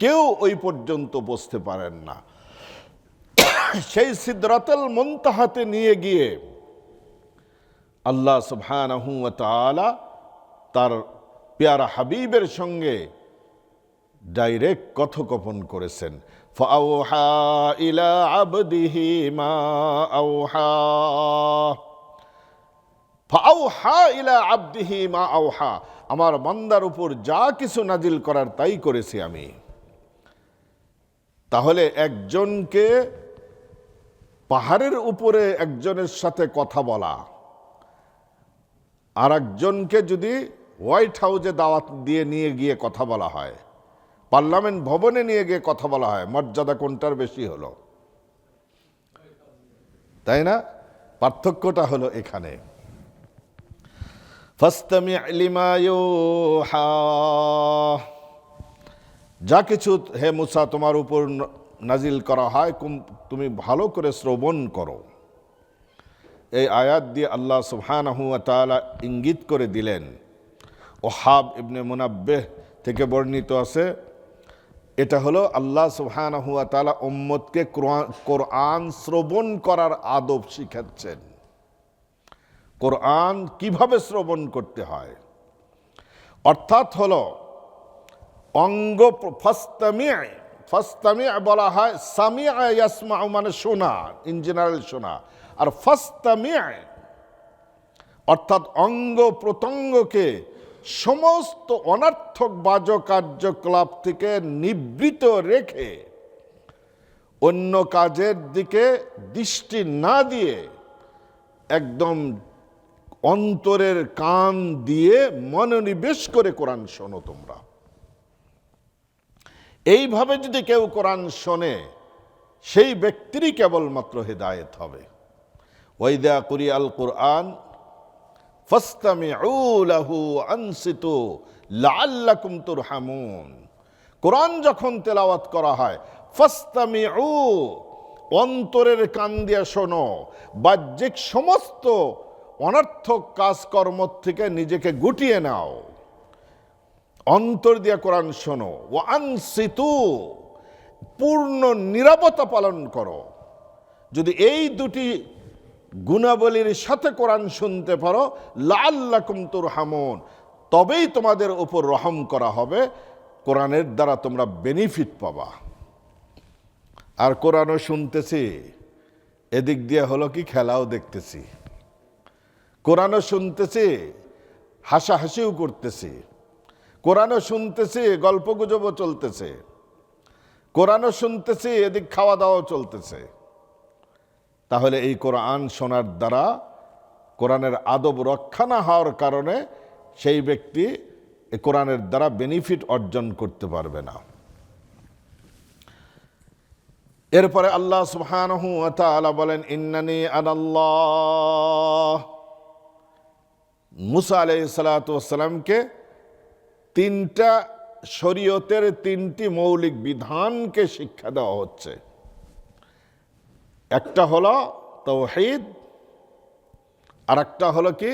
কেউ ওই পর্যন্ত বসতে পারেন না। সেই সিদরাতুল মুনতাহাতে নিয়ে গিয়ে আল্লাহ সুবহানাহু ওয়া তাআলা তার পেয়ারা হাবিবের সঙ্গে ডাইরেক্ট কথোপকথন করেছেন। ফাআওহা ইলা আবদিহি মা আওহা, ফাআওহা ইলা আবদিহি মা আওহা, আমার বান্দার উপর যা কিছু নাজিল করার তাই করেছি আমি। তাহলে একজনকে পাহাড়ের উপরে একজনের সাথে কথা বলা, আর একজনকে যদি হোয়াইট হাউসে দাওয়াত দিয়ে নিয়ে গিয়ে কথা বলা হয়, পার্লামেন্ট ভবনে নিয়ে গিয়ে কথা বলা হয়, মর্যাদা কোনটার বেশি হলো? তাই না? পার্থক্যটা হলো এখানে। ফাসতামি' লিমা ইউহা, যা কিছু হে মুসা তোমার উপর নাজিল করা হয় তুমি ভালো করে শ্রবণ করো। এই আয়াত দিয়ে আল্লাহ সুবহানাহু ওয়া তাআলা ইঙ্গিত করে দিলেন, ওহাব ইবনে মুনাব্বিহ থেকে বর্ণিত আছে, এটা হলো আল্লাহ সুবহানাহু ওয়া তাআলা উম্মতকে কোরআন শ্রবণ করার আদব শিখাচ্ছেন। কোরআন কিভাবে শ্রবণ করতে হয়, অর্থাৎ হলো অঙ্গ। ফাসতামি' বলা হয়, সামি'a ইয়াসমা'ু মানে শোনা, ইন জেনারেল শোনা, আর ফাসতামি' অর্থাৎ অঙ্গ প্রত্যঙ্গকে সমস্ত অনর্থক বাজে কার্যকলাপ থেকে নিবৃত রেখে অন্য কাজের দিকে দৃষ্টি না দিয়ে একদম অন্তরের কান দিয়ে মনোনিবেশ করে কোরআন শোনো তোমরা। এইভাবে যদি কেউ কোরআন শোনে সেই ব্যক্তিরই কেবলমাত্র হেদায়েত হবে। ওয়াইদা কুরিআল কুরআন ফাসতামিউ লাহু আনসিতু লাআল্লাকুম তুরহামুন। কোরআন যখন তেলাওয়াত করা হয়, ফাসতামিউ অন্তরের কান দিয়ে শোনো, বাহ্যিক সমস্ত অনর্থক কাজকর্ম থেকে নিজেকে গুটিয়ে নাও, অন্তর দিয়ে কোরআন শোনো। ওয়া আনসিতু পূর্ণ নীরবতা পালন করো। যদি এই দুটি গুণাবলীর সাথে কোরআন শুনতে পারো, লাআল্লাকুম তুরহামুন, তবেই তোমাদের উপর রহম করা হবে, কোরআনের দ্বারা তোমরা বেনিফিট পাবা। আর কোরআনও শুনতেছি, এদিক দিয়ে হলো কি খেলাও দেখতেছি, কোরআনও শুনতেছি, হাসাহাসিও করতেছি, কোরআনও শুনতেছি, গল্পগুজবও চলতেছে, কোরআনও শুনতেছি, এদিক খাওয়া দাওয়াও চলতেছে। তাহলে এই কোরআন শোনার দ্বারা কোরআনের আদব রক্ষা না হওয়ার কারণে সেই ব্যক্তি এই কোরআনের দ্বারা বেনিফিট অর্জন করতে পারবে না। এরপরে আল্লাহ সুবহানাহু ওয়া তাআলা বলেন, ইন্নানি আনাল্লাহ। মুসা আলাইহিস সালাতু ওয়াস সালামকে তিনটা শরীয়তের তিনটি মৌলিক বিধানকে শিক্ষা দেওয়া হচ্ছে। একটা হলো তাওহীদ, আর একটা হলো কি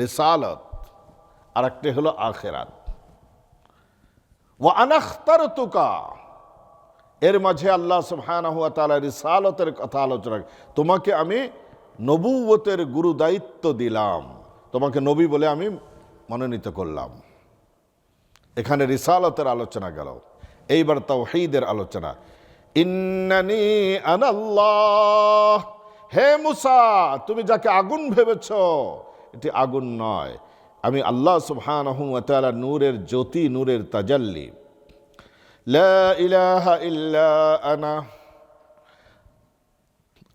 রিসালাত, আর একটা হলো আখিরাত। ওয়া আনা ইখতারতুকা, এর মাঝে আল্লাহ সুবহানাহু ওয়া তাআলা রিসালাতের কথা আলোচনা, তোমাকে আমি নবুয়তের গুরু দায়িত্ব দিলাম, তোমাকে নবী বলে আমি মনোনীত করলাম। এখানে রিসালাতের আলোচনা গেল। এইবার তাওহীদের আলোচনা। ইন্নানি আনাল্লাহ, হে মুসা তুমি যাকে আগুন ভেবেছ এটি আগুন নয়, আমি আল্লাহ সুবহানাহু ওয়া তাআলা নূরের জ্যোতি, নূরের তাজাল্লি। লা ইলাহা ইল্লা আনা,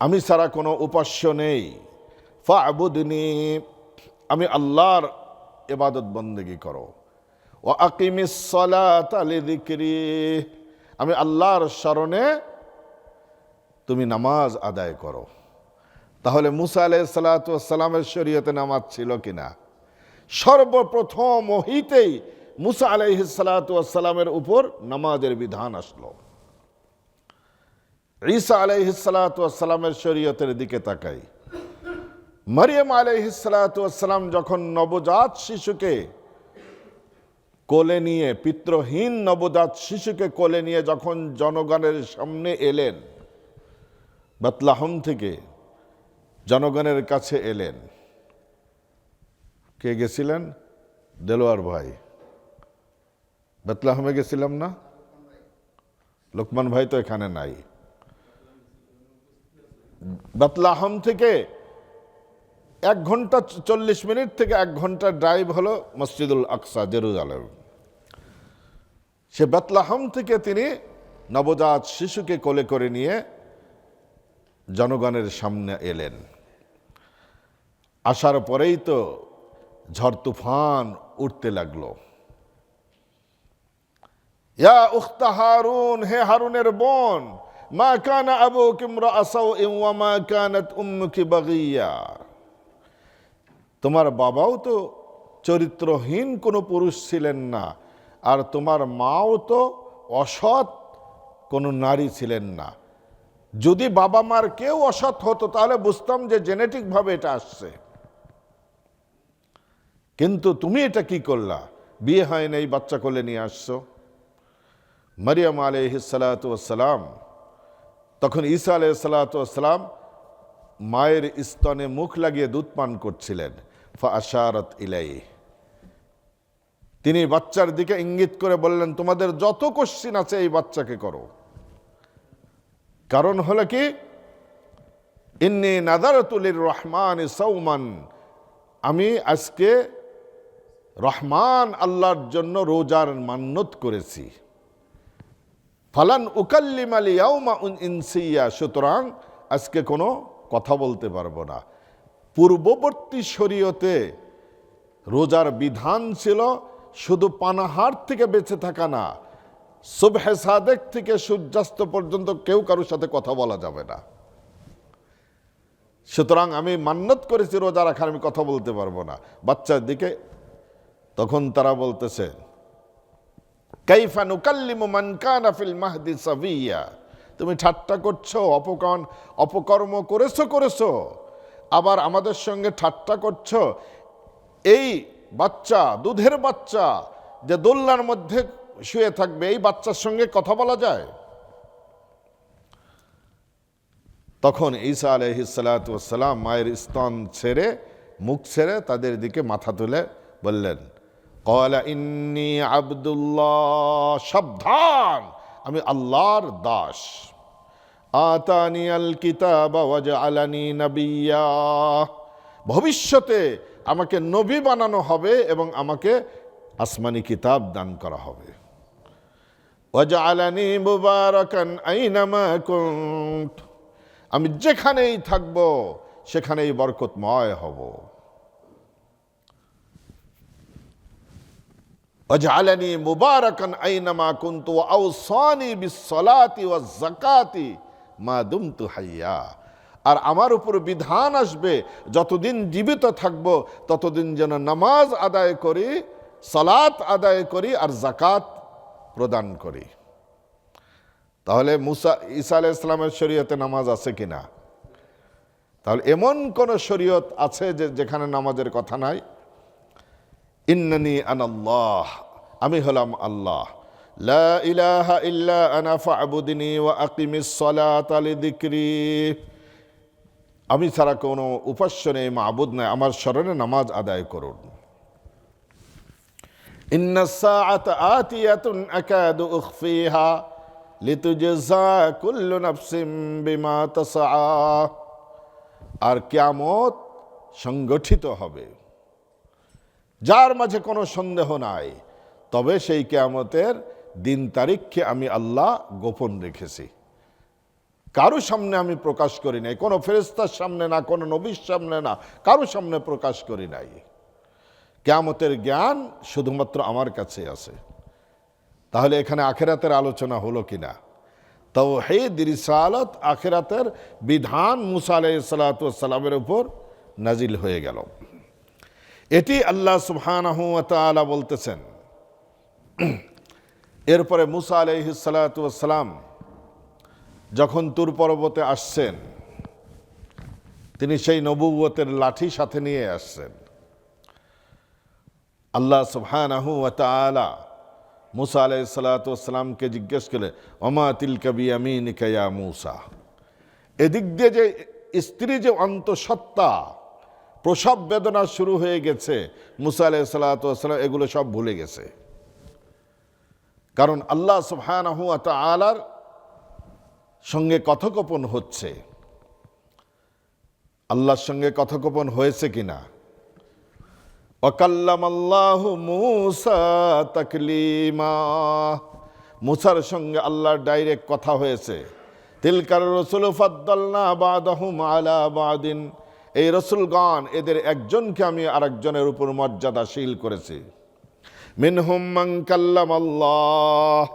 আমি ছাড়া কোনো উপাস্য নেই। ফা'বুদনি, আমি আল্লাহর ইবাদত বন্দেগী করো। ওয়া আকিমিস সালাতা লিযিকরি, আমি আল্লাহর স্মরণে তুমি নামাজ আদায় করো। তাহলে মুসা আলাইহিস সালাতু ওয়াস সালামের শরীয়তে নামাজ ছিল কিনা? সর্বপ্রথম ওহীতেই মুসা আলাইহিস সালাতু ওয়াস সালামের উপর নামাজের বিধান আসলো। ঈসা আলাইহিস সালাতু ওয়াস সালামের শরীয়তের দিকে তাকাই। মারিয়াম আলাইহিস সালাতু ওয়াস সালাম যখন নবজাত শিশুকে কোলে নিয়ে, পিত্রহীন নবজাত শিশুকে কোলে নিয়ে যখন জনগণের সামনে এলেন, বেতলেহেম থেকে জনগণের কাছে এলেন, কে গেছিলেন? দেলোয়ার ভাই। বেতলেহেমে গেছিলাম না? লোকমান ভাই তো এখানে নাই। বেতলেহেম থেকে 1 ঘন্টা 40 মিনিট থেকে 1 ঘন্টা ড্রাইভ হলো মসজিদুল আকসা, জেরুজালেম। সে বেতলেহেম থেকে তিনি নবজাত শিশুকে কোলে করে নিয়ে জনগণের সামনে এলেন। আসার পরেই তো ঝড় তুফান উঠতে লাগলো। ইয়া উখতা হারুন, হে হারুনের বোন, মা কানা আবুকি ইমরাআ সাওইন ওয়া মা কানাত উম্মুকি বাগিয়া। তোমার বাবাও তো চরিত্রহীন কোনো পুরুষ ছিলেন না, আর তোমার মাও তো অসৎ কোনো নারী ছিলেন না। যদি বাবা মার কেউ অসৎ হতো তাহলে বুঝতাম যে জেনেটিকভাবে এটা আসছে, কিন্তু তুমি এটা কি করলা? বিয়ে হয় নাই, বাচ্চা কোলে নিয়ে আসছো। মারিয়াম আলাইহিস সালাতু ওয়াস সালাম, তখন ঈসা আলাইহিস সালাতু ওয়াস সালাম মায়ের স্তনে মুখ লাগিয়ে দুধ পান করছিলেন। ফাআশারাত ইলাইহি, তিনি বাচ্চার দিকে ইঙ্গিত করে বললেন, তোমাদের যত কোশ্চিন আছে এই বাচ্চাকে করো। কারণ হলো কি, ইন্নী নাযারতু লির-রহমানি সাওমান, আমি আজকে রহমান আল্লাহর জন্য রোজার মান্নত করেছি। ফালান উকাল্লিমাল ইয়াউমা ইনসিয়া, সুতরাং আজকে কোনো কথা বলতে পারবো না। পূর্ববর্তী শরীয়তে রোজার বিধান ছিল শুধু পানাহার থেকে বেঁচে থাকা না, সুবহে সাদেক থেকে সূর্যাস্ত পর্যন্ত কেউ কারোর সাথে কথা বলা যাবে না। সুতরাং আমি মান্নত করেছি রোজা রাখার, আমি কথা বলতে পারবো না। বাচ্চার দিকে তখন তারা বলতেছে, কাইফা নুকাল্লিমু মান কানা ফিল মাহদি সাবিয়া, তুমি ঠাট্টা করছো, অপকর্ম করেছো, আবার আমাদের সঙ্গে ঠাট্টা করছো। এই বাচ্চা, দুধের বাচ্চা যে দোলনার মধ্যে শুয়ে থাকবে, এই বাচ্চার সঙ্গে কথা বলা যায়? তখন ঈসা আলাইহিস সালাতু ওয়াস সালাম মায়ের স্তন ছেড়ে, মুখ ছেড়ে তাদের দিকে মাথা তুলে বললেন, ক্বালা ইন্নী আবদুল্লাহ, সাবধান, আমি আল্লাহর দাস। আতানিয়াল কিতাবা ওয়া জাআলানি নাবিয়্যা, ভবিষ্যতে আমাকে নবী বানানো হবে এবং আমাকে আসমানি কিতাব দান করা হবে। ওয়া জাআলানি মুবারাকান আইনামা কুনতু, আমি যেখানেই থাকব সেখানেই বরকতময় হব। ওয়াজআলানি মুবারাকান আইনামা কুনতু ওয়া আওসানি বিস-সালাতি ওয়াজ-যাকাতি মা দুমতু হাইয়া, আর আমার উপর বিধান আসবে যতদিন জীবিত থাকব ততদিন যেন নামাজ আদায় করি, সালাত আদায় করি, আর যাকাত প্রদান করি। তাহলে ঈসা আলাইহিস সালামের শরীয়তে নামাজ আছে কিনা? তাহলে এমন কোন শরীয়ত আছে যেখানে নামাজের কথা নাই? ইন্নানি আনাল্লাহ, আমি হলাম আল্লাহ। লা ইলাহা ইল্লা আনা ফা'বুদনি ওয়া আকিমিস সালাতা লিযিকরি, আমি ছাড়া কোনো উপাস্য নেই, মাবুদ নেই, আমার স্মরণে নামাজ আদায় করুন। ইন্নাস সাআতা আতিয়াতুন আকাদু উখফিহা লিতুজজা কুল্লু নাফসিন বিমা তাসআ, আর কিয়ামত সংগঠিত হবে, যার মাঝে কোনো সন্দেহ নাই, তবে সেই কিয়ামতের দিন তারিখকে আমি আল্লাহ গোপন রেখেছি, কারো সামনে আমি প্রকাশ করি নাই, কোনো ফেরেশতার সামনে না, কোনো নবীর সামনে না, কারো সামনে প্রকাশ করি নাই। কিয়ামতের জ্ঞান শুধুমাত্র আমার কাছে আছে। তাহলে এখানে আখিরাতের আলোচনা হলো কিনা? তাওহীদ, রিসালাত, আখিরাতের বিধান মুসা আলাইহিস সালাতু ওয়াস সালামের উপর নাজিল হয়ে গেল। এটি আল্লাহ সুবহানাহু ওয়া তাআলা বলতেছেন, এরপরে মুসা আলাইহিস সালাতু ওয়াস সালাম যখন তুর পর্বতে আসছেন, তিনি সেই নবুয়তের লাঠি সাথে নিয়ে আসছেন। আল্লাহ সুবহানাহু ওয়া তাআলা মুসা আলাইহিস সালাতু ওয়াস সালামকে জিজ্ঞেস করলেন, ওমা তিলকা বিয়ামিনিকা ইয়া মুসা। এদিক দিয়ে যে স্ত্রী যে অন্তঃসত্ত্বা প্রসব বেদনা শুরু হয়ে গেছে, মুসা আলাইহিস সালাতু ওয়াস সালাম এগুলো সব ভুলে গেছে। কারণ আল্লাহ সুবহানাহু ওয়া তাআলার সঙ্গে কথোপকথন হচ্ছে। আল্লাহর সঙ্গে কথোপকথন হয়েছে কিনা? ওয়াকাল্লামাল্লাহু মূসা তাকলিমা। মুসার সঙ্গে আল্লাহর ডাইরেক্ট কথা হয়েছে। তিলকার রাসূলু ফাদ্দালনা বা'দাহুম আলা বা'দিন। এই রাসূলগণ, এদের একজনকে আমি আরেকজনের উপর মর্যাদাশীল করেছি। মিনহুম মান কাল্লামাল্লাহ।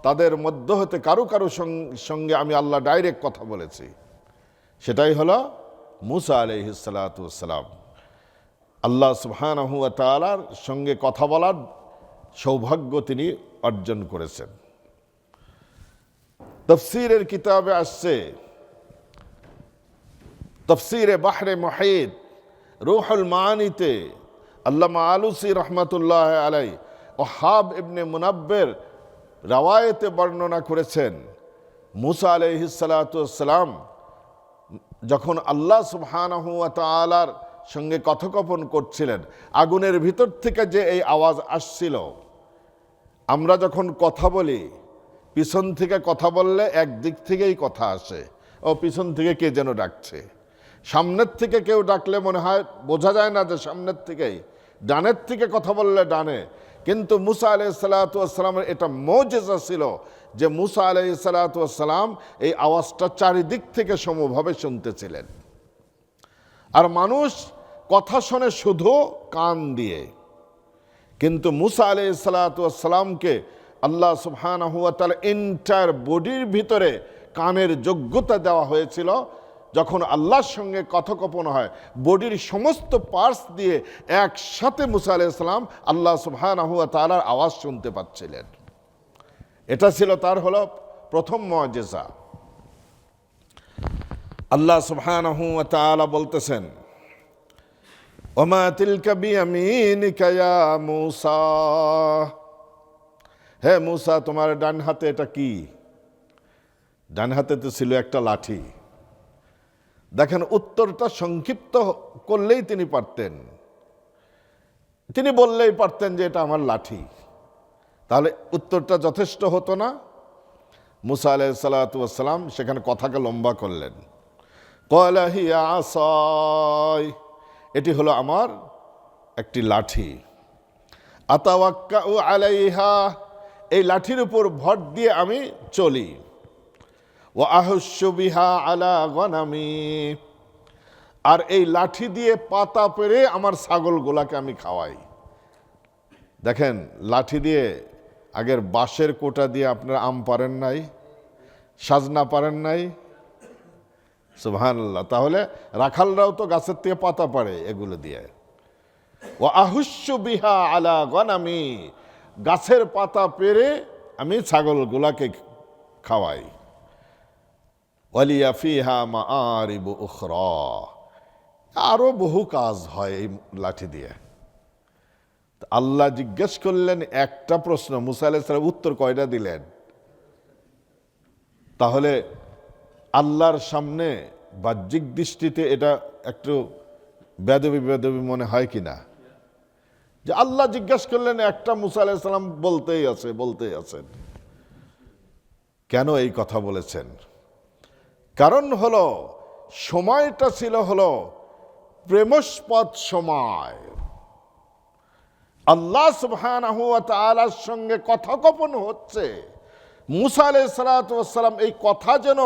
তাদের মধ্য হতে কারো কারো সঙ্গে আমি আল্লাহ ডাইরেক্ট কথা বলেছি। সেটাই হলো মুসা আলাইহিস সালাতু ওয়াস সালাম। আল্লাহ সুবহানাহু ওয়া তাআলার সঙ্গে কথা বলার সৌভাগ্য তিনি অর্জন করেছেন। তাফসীরের কিতাবে আসছে, তাফসীরে বাহরে মুহিত রূহুল মাআনিতে আল্লামা আলুসি রহমাতুল্লাহ আলাইহি ওয়াহাব ইবনে মুনাব্বির রাওয়ায়েতে বর্ণনা করেছেন, মুসা আলাইহিস সালাতু ওয়াস সালাম যখন আল্লাহ সুবহানাহু ওয়া তাআলার সঙ্গে কথোপকথন করছিলেন, আগুনের ভিতর থেকে যে এই আওয়াজ আসছিল, আমরা যখন কথা বলি পিছন থেকে কথা বললে একদিক থেকেই কথা আসে, ও পিছন থেকে কে যেন ডাকছে। সামনের থেকে কেউ ডাকলে মনে হয় বোঝা যায় না যে সামনের থেকেই, ডানের থেকে কথা বললে ডানে। কিন্তু মুসা আলাইহিস সালাতু ওয়াস সালামের এটা মুজিজা ছিল যে মুসা আলাইহিস সালাতু ওয়াস সালাম এই আওয়াজটা চারিদিক থেকে সমভাবে শুনতেছিলেন। আর মানুষ কথা শোনে শুধু কান দিয়ে, কিন্তু মুসা আলাইহিস সালাতু ওয়াস সালামকে আল্লাহ সুবহানাহু ওয়া তাআলা এন্টায়ার বডির ভিতরে কানের যোগ্যতা দেওয়া হয়েছিল। যখন আল্লাহর সঙ্গে কথোপকথন হয়, বডির সমস্ত পার্টস দিয়ে একসাথে মুসা আলাইহিস সালাম আল্লাহ সুবহানাহু ওয়া তাআলার আওয়াজ শুনতে পাচ্ছিলেন। এটা ছিল তার হলো প্রথম মুজিজা। আল্লাহ সুবহানাহু ওয়া তাআলা বলতেছেন, ওমা তিলকা বিয়ামিনিকা ইয়া মূসা। হে মূসা, তোমার ডান হাতে এটা কি? ডান হাতে তো ছিল একটা লাঠি। দেখেন, উত্তরটা সংক্ষিপ্ত করলেই তিনি পারতেন, তিনি বললেই পারতেন যে এটা আমার লাঠি, তাহলে উত্তরটা যথেষ্ট হতো না? মুসা আলাইহিস সালাতু ওয়াস সালাম সেখানে কথাকে লম্বা করলেন। ক্বালা হিয়া আসাই। এটি হলো আমার একটি লাঠি। আতাওয়াক্কাউ আলাইহা। এই লাঠির উপর ভর দিয়ে আমি চলি। ওয়া আহুশ্শু বিহা আলা গনামি। আর এই লাঠি দিয়ে পাতা পেরে আমার ছাগলগুলাকে আমি খাওয়াই। দেখেন, লাঠি দিয়ে আগের বাঁশের কোটা দিয়ে আপনারা আম পারেন নাই, সাজনা পারেন নাই? সুবহানাল্লাহ। তাহলে রাখালরাও তো গাছের থেকে পাতা পারে এগুলো দিয়ে। ওয়া আহুশ্শু বিহা আলা গনামি। গাছের পাতা পেরে আমি ছাগলগুলাকে খাওয়াই। ওয়ালিয়া ফিহা মাআরিবু উখরা। আরো বহু কাজ হয় এই লাঠি দিয়ে। আল্লাহ জিজ্ঞেস করলেন একটা প্রশ্ন, মুসা আলাইহিস সালাম উত্তর কয়টা দিলেন? তাহলে আল্লাহর সামনে বাহ্যিক দৃষ্টিতে এটা একটু বেদবি বেদবি মনে হয় কিনা? যে আল্লাহ জিজ্ঞেস করলেন একটা, মুসা আলাইহিস সালাম বলতেই আছেন। কেন এই কথা বলেছেন? কারণ হলো সময়টা ছিল হলো প্রেমস্পদ সময়। আল্লাহ সুবহানাহু ওয়া তাআলার সঙ্গে কথোপকথন হচ্ছে। মুসা আলাইহিস সালাতু ওয়াস সালাম এই কথা যেন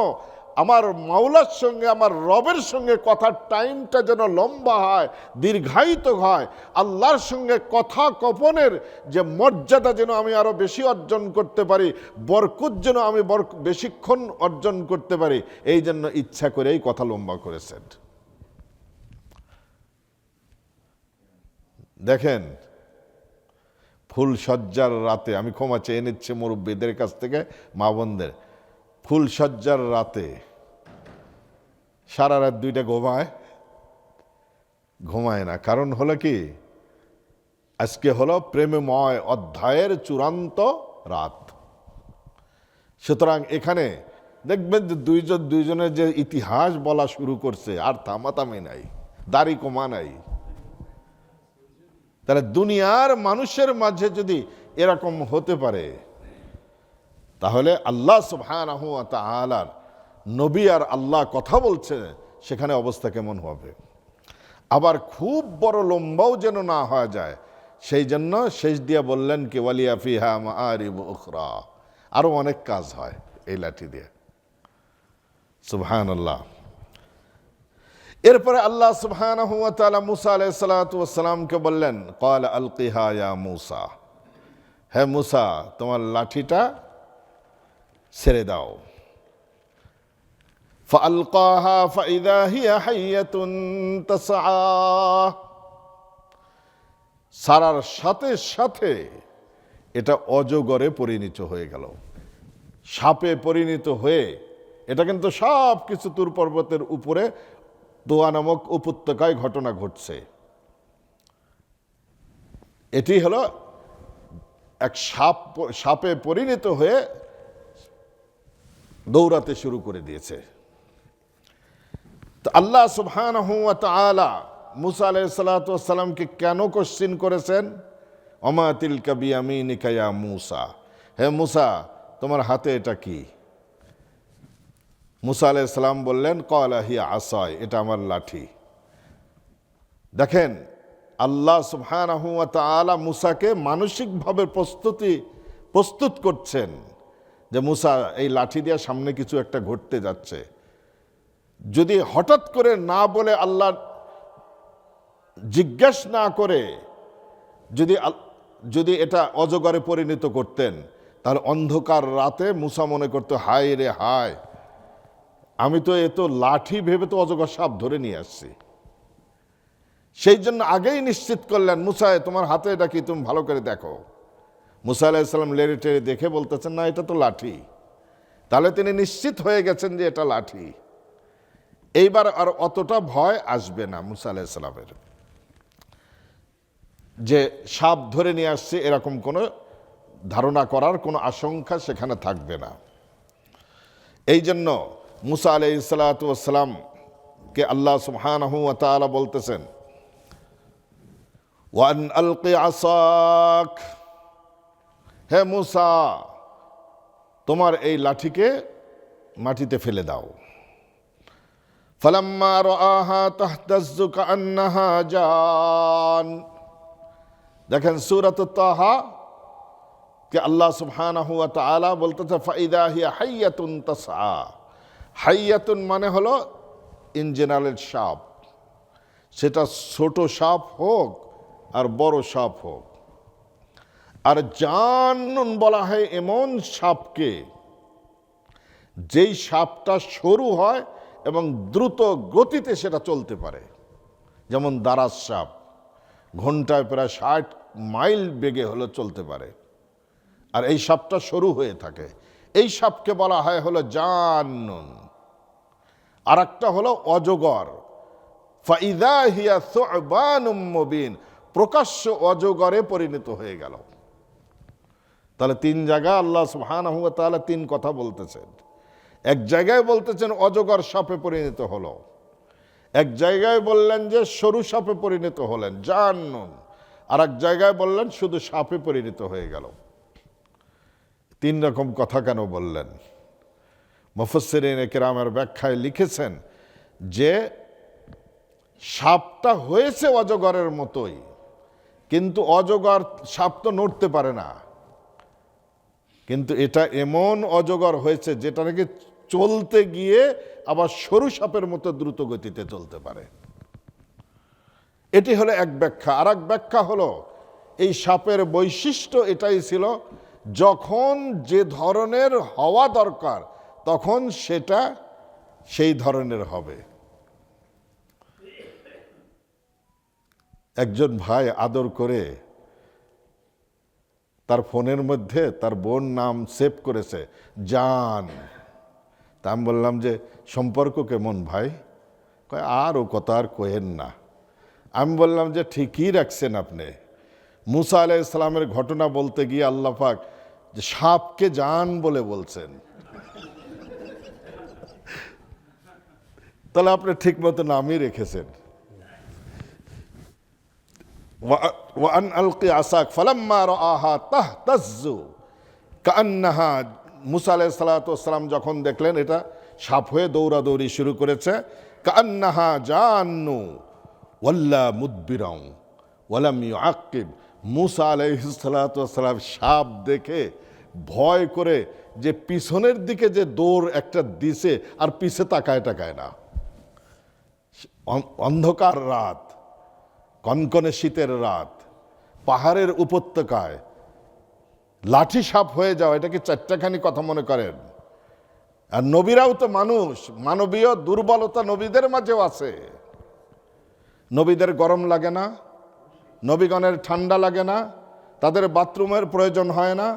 আমার মাওলার সঙ্গে, আমার রবের সঙ্গে কথার টাইমটা যেন লম্বা হয়, দীর্ঘায়িত হয়। আল্লাহর সঙ্গে কথোপকথনের যে মর্যাদা যেন আমি আরো বেশি অর্জন করতে পারি, বরকত যেন আমি বেশিক্ষণ অর্জন করতে পারি, এই জন্য ইচ্ছা করেই কথা লম্বা করেছেন। দেখেন, ফুলসজ্জার রাতে, আমি ক্ষমা চেয়ে নিচ্ছি মুরব্বীদের কাছ থেকে, মা বোনদের, ফুলসজ্জার রাতে সারা রাত দুইটা ঘুমায় না। কারণ হলো কি, আজকে হলো প্রেমময় অধ্যায়ের চূড়ান্ত রাত। সুতরাং এখানে দেখবেন যে দুইজনের যে ইতিহাস বলা শুরু করছে, আর থামাথামি নাই, দাড়ি কমা নাই। তাহলে দুনিয়ার মানুষের মাঝে যদি এরকম হতে পারে, তাহলে আল্লাহ সুবহানাহু ওয়া তাআলার নবী আর আল্লাহ কথা বলছে, সেখানে অবস্থা কেমন হবে। আবার খুব বড় লম্বাও যেন না হয়ে যায়, সেই জন্য শেষ দিয়ে বললেন কি ওয়ালিয়া ফিহা মাআরিব উখরা, আরো অনেক কাজ হয় এই লাঠি দিয়ে। সুবহানাল্লাহ। এরপরে আল্লাহ সুবহানাহু ওয়া তাআলা মুসা আলাইহিস সালাতু ওয়াস সালামকে বললেন, ক্বাল আলকিহা ইয়া মুসা, হে মুসা তোমার লাঠিটা ছেড়ে দাও। ফাআলকাহা ফাইযা হিয়া হাইয়াতুন তাসআ, সারার সাথে সাথে এটা অজগরে পরিণত হয়ে গেল, সাপে পরিণত হয়ে। এটা কিন্তু সব কিছু তুর পর্বতের উপরে দোয়া নামক উপত্যকায় ঘটনা ঘটছে। এটি হলো এক সাপে পরিণত হয়ে দৌড়াতে শুরু করে দিয়েছে। তো আল্লাহ সুবহানাহু ওয়া তাআলা মুসা আলাইহিস সালাতু ওয়াস সালামকে কেন কোশ্চেন করেছেন, ওমা তিলকা বিয়ামিনিকা ইয়া মুসা, হে মুসা তোমার হাতে এটা কি? মুসা আলাইহিস সালাম বললেন, ক্বালা হিয়া আসায়, এটা আমার লাঠি। দেখেন আল্লাহ সুবহানাহু ওয়া তাআলা মুসাকে মানসিকভাবে প্রস্তুত করছেন যে মুসা এই লাঠি দিয়ে সামনে কিছু একটা ঘটতে যাচ্ছে। যদি হঠাৎ করে না বলে, আল্লাহ জিজ্ঞেস না করে যদি এটা অজগরে পরিণত করতেন, তাহলে অন্ধকার রাতে মুসা মনে করতো হায় রে হায়, আমি তো এত লাঠি ভেবে তো অজগর সাপ ধরে নিয়ে আসছি। সেই জন্য আগেই নিশ্চিত করলেন, মুসা তোমার হাতে এটা কি, তুমি ভালো করে দেখো। মুসা আলাইহিস সালাম লেড়ে টেড়ে দেখে বলতেছেন, না এটা তো লাঠি। তাহলে তিনি নিশ্চিত হয়ে গেছেন যে এটা লাঠি। এইবার আর অতটা ভয় আসবে না মুসা আলাইহিস সালামের, যে সাপ ধরে নিয়ে আসছে এরকম কোনো ধারণা করার কোনো আশঙ্কা সেখানে থাকবে না। এই জন্য মুসা আলাইহিস সালাতু ওয়াস সালামকে আল্লাহ সুবহানাহু ওয়া তাআলা বলতেছেন, ওয়ান আলকি আসাক, হে মুসা তোমার এই লাঠিকে মাটিতে ফেলে দাও। ফালাম্মা রাআহা তাহতাজ্জু কাআন্নাহা জান, দেখেন সূরাত তাহা কে আল্লাহ সুবহানাহু ওয়া তাআলা বলতেছে ফাইদা হিয়া হাইয়াতুন তাসআ। হাইয়াতুন মানে হলো ইন জেনারেল সাপ, সেটা ছোট সাপ হোক আর বড় সাপ হোক। আর জান্নুন বলা হয় এমন সাপকে যেই সাপটা সরু হয় এবং দ্রুত গতিতে সেটা চলতে পারে। যেমন দারাস সাপ ঘন্টায় প্রায় 60 মাইল বেগে হলো চলতে পারে, আর এই সাপটা সরু হয়ে থাকে। এই সাপকে বলা হয় হলো জান্নুন। আর একটা হলো অজগর, ফাইদা হিয়া সুবানুম মুবিন, প্রকাশ্য অজগরে পরিণত হয়ে গেল। তাহলে তিন জায়গায় আল্লাহ সুবহানাহু ওয়া তাআলা তিন কথা বলতেছেন। এক জায়গায় বলতেছেন অজগর সাপে পরিণত হলো, এক জায়গায় বললেন যে সরু সাপে পরিণত হলেন জান্নুন, আর এক জায়গায় বললেন শুধু সাপে পরিণত হয়ে গেল। তিন রকম কথা কেন বললেন? মুফাসসিরিনে কেরামের ব্যাখ্যায় লিখেছেন যে সাপটা হয়েছে অজগরের মতোই, কিন্তু অজগর সাপ তো নড়তে পারে না, কিন্তু এটা এমন অজগর হয়েছে যেটা নাকি চলতে গিয়ে আবার সরু সাপের মতো দ্রুত গতিতে চলতে পারে। এটি হলো এক ব্যাখ্যা। আর এক ব্যাখ্যা হলো এই সাপের বৈশিষ্ট্য এটাই ছিল, যখন যে ধরনের হওয়া দরকার তখন সেটা সেই ধরনের হবে। একজন ভাই আদর করে তার ফোনের মধ্যে তার বোন নাম সেভ করেছে জান। তা আমি বললাম যে সম্পর্ক কেমন ভাই? কয় আর ও কথা আর কোয়েন না। আমি বললাম যে ঠিকই রাখছেন আপনি। মুসা আলাইহিস সালামের ঘটনা বলতে গিয়ে আল্লাহ পাক যে সাপকে জান বলে বলছেন, তাহলে আপনি ঠিক মতো নামই রেখেছেন। ওয়ান আলকি আসাক ফালাম্মা রাআহা তাহতাজ্জু কান্নাহা, মুসা আলাইহিস সালাতু ওয়াস সালাম যখন দেখলেন এটা সাপ হয়ে দৌড়াদৌড়ি শুরু করেছে, কান্নাহা জান্নু ওয়াল্লা মুদবিরাও ওয়ালাম ইউআক্কিব। মুসা আলাইহিস সালাতু ওয়াস সালাম সাপ দেখে ভয় করে যে পিছনের দিকে যে দৌড় একটা দিছে আর পিছে তাকায় টাকায় না। অন্ধকার রাত, কনকনে শীতের রাত, পাহাড়ের উপত্যকায় লাঠি সাপ হয়ে যাওয়া, এটা কি চারটাখানি কথা মনে করেন? আর নবীরাও তো মানুষ, মানবীয় দুর্বলতা নবীদের মাঝেও আছে। নবীদের গরম লাগে না, নবীগণের ঠান্ডা লাগে না, তাদের বাথরুমের প্রয়োজন হয় না,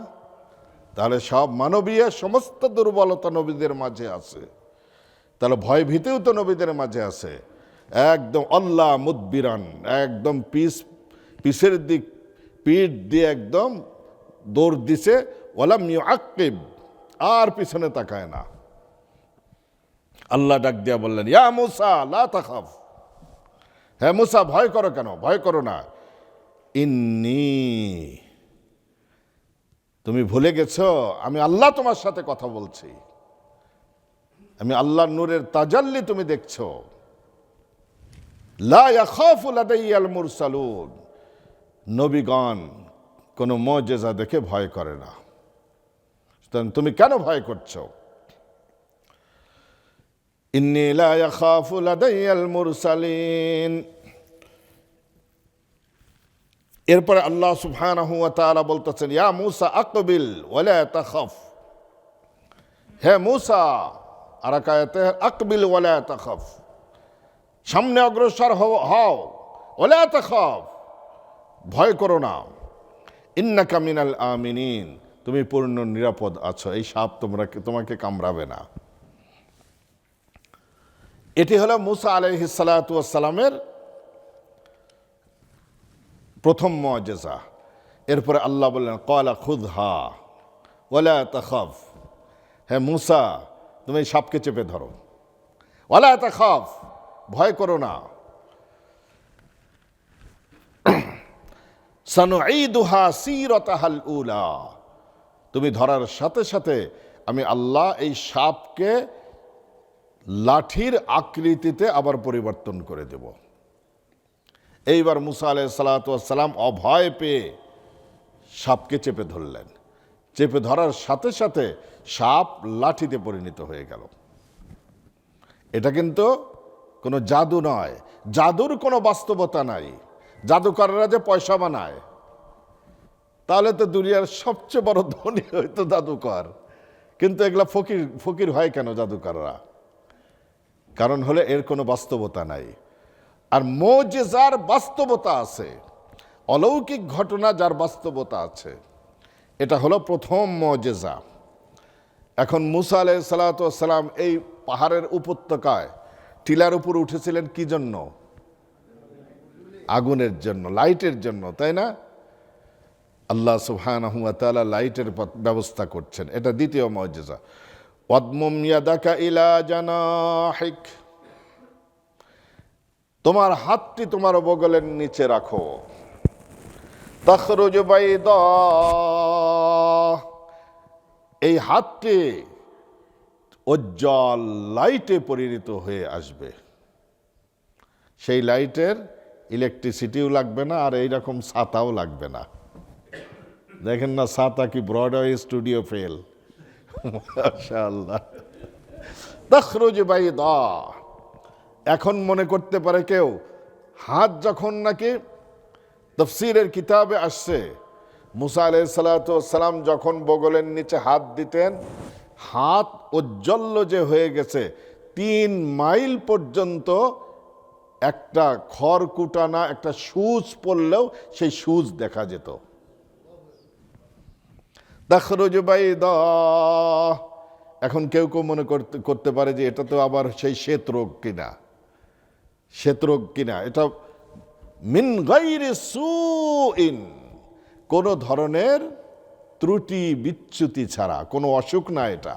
তাহলে সব মানবীয় সমস্ত দুর্বলতা নবীদের মাঝে আছে। তাহলে ভয় ভীতিও তো নবীদের মাঝে আছে। একদম আল্লাহ মুদবিরান, একদম পিছের দিক পিঠ দিয়ে একদম দৌড় দিছে, ওয়ালাম ইউআক্কিব, আর পিছনে তাকায় না। আল্লাহ ডাক দিয়া বললেন, ইয়া মুসা লা তাখাফ, হ্যাঁ মুসা ভয় করো কেন? ভয় করো না। ইন্নী, তুমি ভুলে গেছো আমি আল্লাহ তোমার সাথে কথা বলছি। আমি আল্লাহর নূরের তাজাল্লি তুমি দেখছো। লা ইয়াখাফু লাদাইয়াল মুরসালুন, নবীগণ কোনো মুজিজা দেখে ভয় করে না, তুমি কেন ভয় করছো? ইন্নী লা ইয়াখাফু লাদাইয়াল মুরসালিন। এরপরে আল্লাহ সুবহানাহু ওয়া তাআলা বলতেছেন, ইয়া মুসা আকবিল ওয়ালা তাখাফ, হে মুসা, আর এক আয়াতে আকবিল ওয়ালা তাখাফ, সামনে অগ্রসর হও, ওয়ালা তাখাফ, ভয় করো না। ইন্নাকা মিনাল আমিনিন, তুমি পূর্ণ নিরাপদ আছো, এই সাপ তোমাকে কামড়াবে না। এটি হলো মুসা আলাইহিস সালাতু ওয়াস সালামের প্রথম মুজিজা। এরপরে আল্লাহ বললেন, ক্বালা খুযহা ওয়ালা তাখাফ, হে মুসা তুমি এই সাপকে চেপে ধরো, ওয়ালা তাখাফ, ভয় করো না। সানুঈদুহা সিরাতাহাল উলা, তুমি ধরার সাথে সাথে আমি আল্লাহ এই সাপকে লাঠির আকৃতিতে আবার পরিবর্তন করে দেব। এইবার মুসা আলাইহিস সালাতু ওয়াস সালাম অভয় পেয়ে সাপকে চেপে ধরলেন। চেপে ধরার সাথে সাথে সাপ লাঠিতে পরিণত হয়ে গেল। এটা কিন্তু কোনো জাদু নয়, জাদুর কোনো বাস্তবতা নাই। জাদুকররা যে পয়সা বানায়, তাহলে তো দুনিয়ার সবচেয়ে বড় ধনী হয়তো জাদুকর, কিন্তু এগুলা ফকির ফকির হয় কেন জাদুকররা? কারণ হলে এর কোনো বাস্তবতা নাই। আর মুজিজার বাস্তবতা আছে, অলৌকিক ঘটনা যার বাস্তবতা আছে, এটা হলো প্রথম মুজিজা। এখন মুসা আলাইহিস সালাতু ওয়াস সালাম এই পাহাড়ের উপত্যকায় টিলার উপর উঠেছিলেন কি জন্য? আগুনের জন্য, লাইটের জন্য, তাই না? আল্লাহ সুবহানাহু ওয়া তাআলা লাইটের ব্যবস্থা করছেন, এটা দ্বিতীয় মুজিজা। ওয়াদমুম ইয়াদাকা ইলা জানাহিক, তোমার হাতটি তোমার বগলের নিচে রাখো। তাখরুজ বাইদা, এই হাতটি উজ্জ্বল লাইটে পরিণত হয়ে আসবে। সেই লাইটের ইলেকট্রিসিটিও লাগবে না, আর এইরকম ছাতাও লাগবে না। দেখেন না ছাতা কি ব্রডওয়ে স্টুডিও ফেল, মাশাআল্লাহ। তাখরুজ বাইদা, এখন মনে করতে পারে কেউ হাত যখন নাকি তাফসীরের কিতাবে আসছে মুসা আলাইহিস সালাতু ওয়াস সালাম যখন বগলের নিচে হাত দিতেন, হাত উজ্জ্বল যে হয়ে গেছে, 3 মাইল পর্যন্ত একটা খড়কুটা না একটা সুচ পড়লেও সেই সুচ দেখা যেত। তাখরুজু বাইদা। এখন কেউ কেউ মনে করতে পারে যে এটা তো আবার সেই শ্বেত রোগ কিনা, এটা মিন গায়রি সুইন, কোনো ধরনের ত্রুটি বিচ্যুতি ছাড়া, কোনো অসুখ না এটা।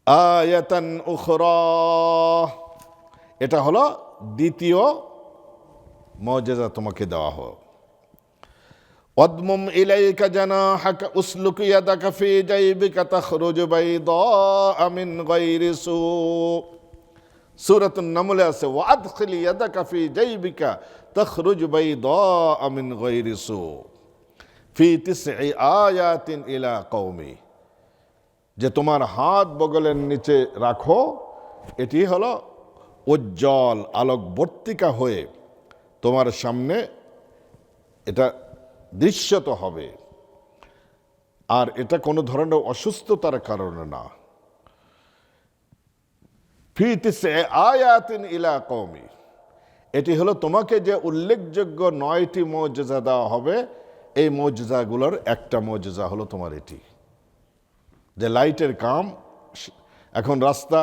আয়াতান উখরা, এটা হলো দ্বিতীয় মুজিজা তোমাকে দেওয়া হোক। ওয়াদমুম ইলাইকা জানাহাকা উসলুক ইয়াদাকা ফি জাইবিকা তাখরুজু বাইদা মিন গায়রি সু। সূরাতুন নামলে আছে ওয়াদখিল ইয়াদাকা ফি জাইবিকা তাখরুজু বাইদা মিন গায়রি সু ফি 9 আয়াতিন ইলা কওমি, যে তোমার হাত বগলের নিচে রাখো, এটি হলো উজ্জ্বল আলোকবর্তিকা হয়ে তোমার সামনে এটা দৃশ্যত হবে, আর এটা কোনো ধরনের অসুস্থতার কারণে না। ফি 9 আয়াতিন ইলা কওমি, এটি হলো তোমাকে যে উল্লেখযোগ্য 9টি মুজিজা দেওয়া হবে, এই মুজিজাগুলোর একটা মুজিজা হলো তোমার এটি, যে লাইটের কাম। এখন রাস্তা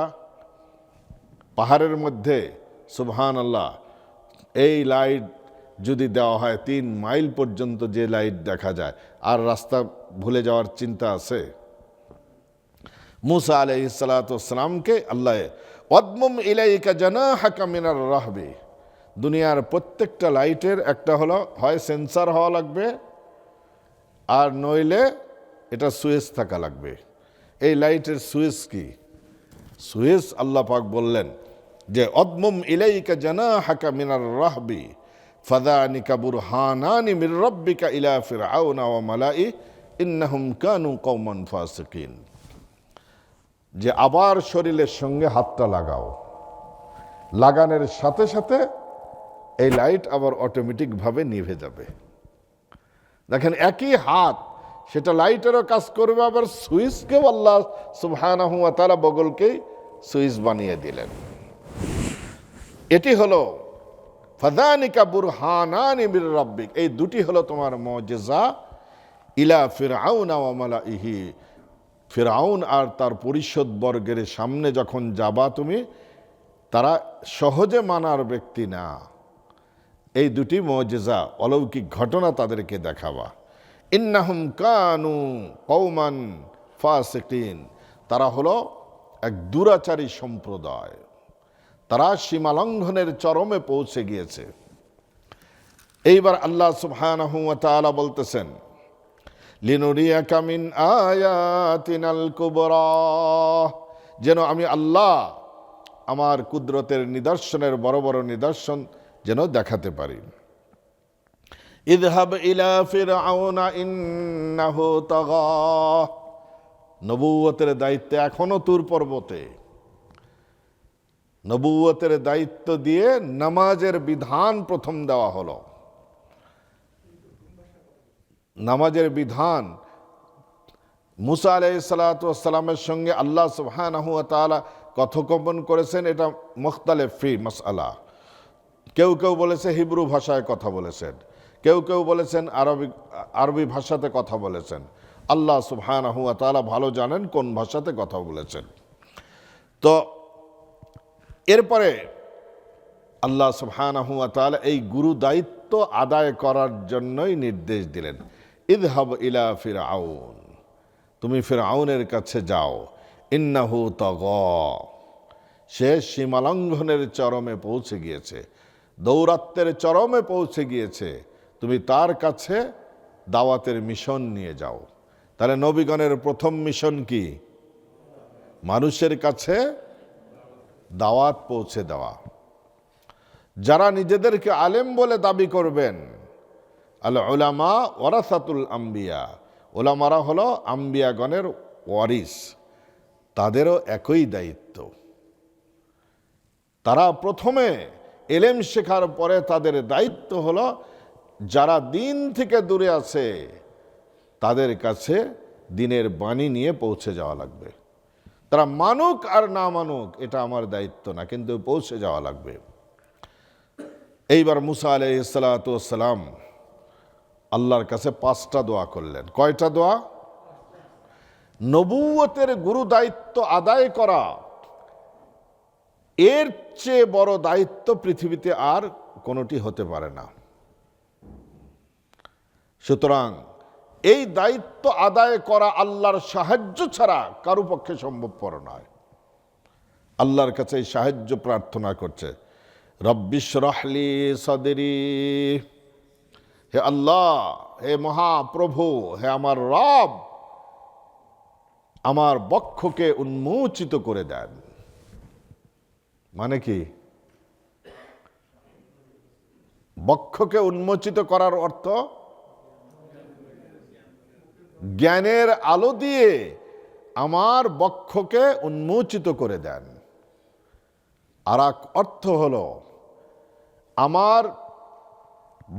পাহাড়ের মধ্যে সুবহানাল্লাহ, এই লাইট যদি দেওয়া হয় 3 মাইল পর্যন্ত যে লাইট দেখা যায়, আর রাস্তা ভুলে যাওয়ার চিন্তা আছে? মুসা আলাইহিস সালাতু ওয়াসসালামকে আল্লাহ ওয়াদমুম ইলাইকা জানাহাকা মিনার রাহবি, দুনিয়ার প্রত্যেকটা লাইটের একটা হলো হয় সেন্সার হওয়া লাগবে, আর নইলে এটা সুইচ থাকা লাগবে। এই লাইটের সুইচ কি? সুইচ আল্লাহ পাক বললেন যে ওয়াদমুম ইলাইকা জানাহাকা মিনার রাহবি ফাযানিকা বুরহানানি মির রাব্বিকা ইলা ফিরআউনা ওয়া মালাইহি ইন্নাহুম কানু কওমান ফাসিকিন, যে আবার শরীরের সঙ্গে হাতটা লাগাও, লাগানোর সাথে সাথে এই লাইট আবার অটোমেটিকভাবে নিভে যাবে। দেখেন, একই হাত, সেটা লাইটেরও কাজ করবে, আবার সুইচকেও আল্লাহ সুবহানাহু ওয়া তাআলা বগলকেই সুইচ বানিয়ে দিলেন। এটি হলো ফাযানিকা বুরহানানি মির রাব্বিক, এই দুটি হলো তোমার মুজিজা ইলা ফিরআউনা ওয়া মালাইহি, ফিরআউন আর তার পরিষদ বর্গের সামনে যখন যাবা তুমি, তারা সহজে মানার ব্যক্তি না, এই দুটি মুজিজা অলৌকিক ঘটনা তাদেরকে দেখাবা। ইন্নাহুম কানু কওমান ফাসিকিন, তারা হলো এক দুরাচারী সম্প্রদায়, তারা সীমালঙ্ঘনের চরমে পৌঁছে গিয়েছে। এইবার আল্লাহ সুবহানাহু ওয়া তাআলা বলতেছেন লিনুরিয়াকা মিন আয়াতিনাল কুবরা, যেন আমি আল্লাহ আমার কুদরতের নিদর্শনের বড় বড় নিদর্শন যেন দেখাতে পারি। ইযহাব ইলা ফিরআউনা ইন্নাহু তাগা, নবুয়তের দায়িত্ব এখনো তুর পর্বতে, নবুয়তের দায়িত্ব দিয়ে নামাজের বিধান প্রথম দেওয়া হলো। নামাজের বিধান মুসা আলাইহিস সালাতু ওয়াস সালামের সঙ্গে আল্লাহ সুবহানাহু ওয়া তাআলা কথোপকথন করেছেন, এটা মুখতালিফ ফি মাসআলা। কেউ কেউ বলেছে হিব্রু ভাষায় কথা বলেছেন, কেউ কেউ বলেছেন আরবি ভাষাতে কথা বলেছেন। আল্লাহ সুবহানাহু ওয়া তাআলা ভালো জানেন কোন ভাষাতে কথা বলেছেন। তো এরপরে আল্লাহ সুবহানাহু ওয়া তাআলা এই গুরু দায়িত্ব আদায় করার জন্যই নির্দেশ দিলেন, ইযহাব ইলা ফিরআউন, তুমি ফিরআউনের কাছে যাও, ইন্নাহু তাগা, সে সীমালঙ্ঘনের চরমে পৌঁছে গিয়েছে, দৌরাত্মের চরমে পৌঁছে গিয়েছে, তুমি তার কাছে দাওয়াতের মিশন নিয়ে যাও। তাহলে নবীগণের প্রথম মিশন কি? মানুষের কাছে দাওয়াত পৌঁছে দেওয়া। যারা নিজেদেরকে আলেম বলে দাবি করবেন, আল উলামা ওয়ারাসাতুল আম্বিয়া, ওলামারা হলো আম্বিয়াগণের ওয়ারিস, তাদেরও একই দায়িত্ব। তারা প্রথমে এলেম শেখার পরে তাদের দায়িত্ব হলো যারা দিন থেকে দূরে আছে তাদের কাছে দিনের বাণী নিয়ে পৌঁছে যাওয়া লাগবে। তারা মানুক আর না মানুক এটা আমার দায়িত্ব না, কিন্তু পৌঁছে যাওয়া লাগবে। এইবার মুসা আলাইহিস সালাতু ওয়াস সালাম আল্লাহর কাছে 5টা দোয়া করলেন। কয়টা দোয়া? নবুয়তের গুরু দায়িত্ব আদায় করা, এর চেয়ে বড় দায়িত্ব পৃথিবীতে আর কোনোটি হতে পারে না। সুতরাং এই দায়িত্ব আদায় করা আল্লাহর সাহায্য ছাড়া কারো পক্ষে সম্ভবপর নয়। আল্লাহর কাছে এই সাহায্য প্রার্থনা করছে, রব্বিশরাহ লি সাদরি, হে আল্লাহ, হে মহাপ্রভু, হে আমার রব, আমার বক্ষকে উন্মোচিত করে দেন। মানে কি? বক্ষকে উন্মোচিত করার অর্থ জ্ঞানের আলো দিয়ে আমার বক্ষকে উন্মোচিত করে দেন। আর এক অর্থ হলো আমার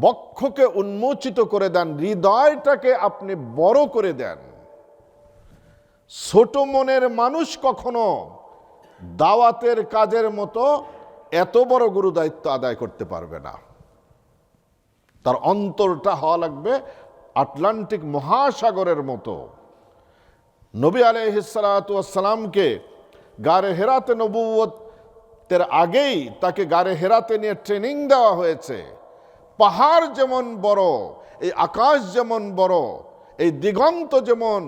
বক্ষকে উন্মোচিত করে দেন, হৃদয়টাকে আপনি বড় করে দেন। ছোট মনের মানুষ কখনো দাওয়াতের কাজের মতো এত বড় গুরু দায়িত্ব আদায় করতে পারবে না। তার অন্তরটা হওয়া লাগবে আটলান্টিক মহাসাগরের মতো। নবী আলাইহিসসালাতু ওয়াসসালামকে গারে হেরাতে নবুয়তের আগেই তাকে গারে হেরাতে নিয়ে ট্রেনিং দেওয়া হয়েছে। পাহাড় যেমন বড়, এই আকাশ যেমন বড়, এই দিগন্ত যেমন,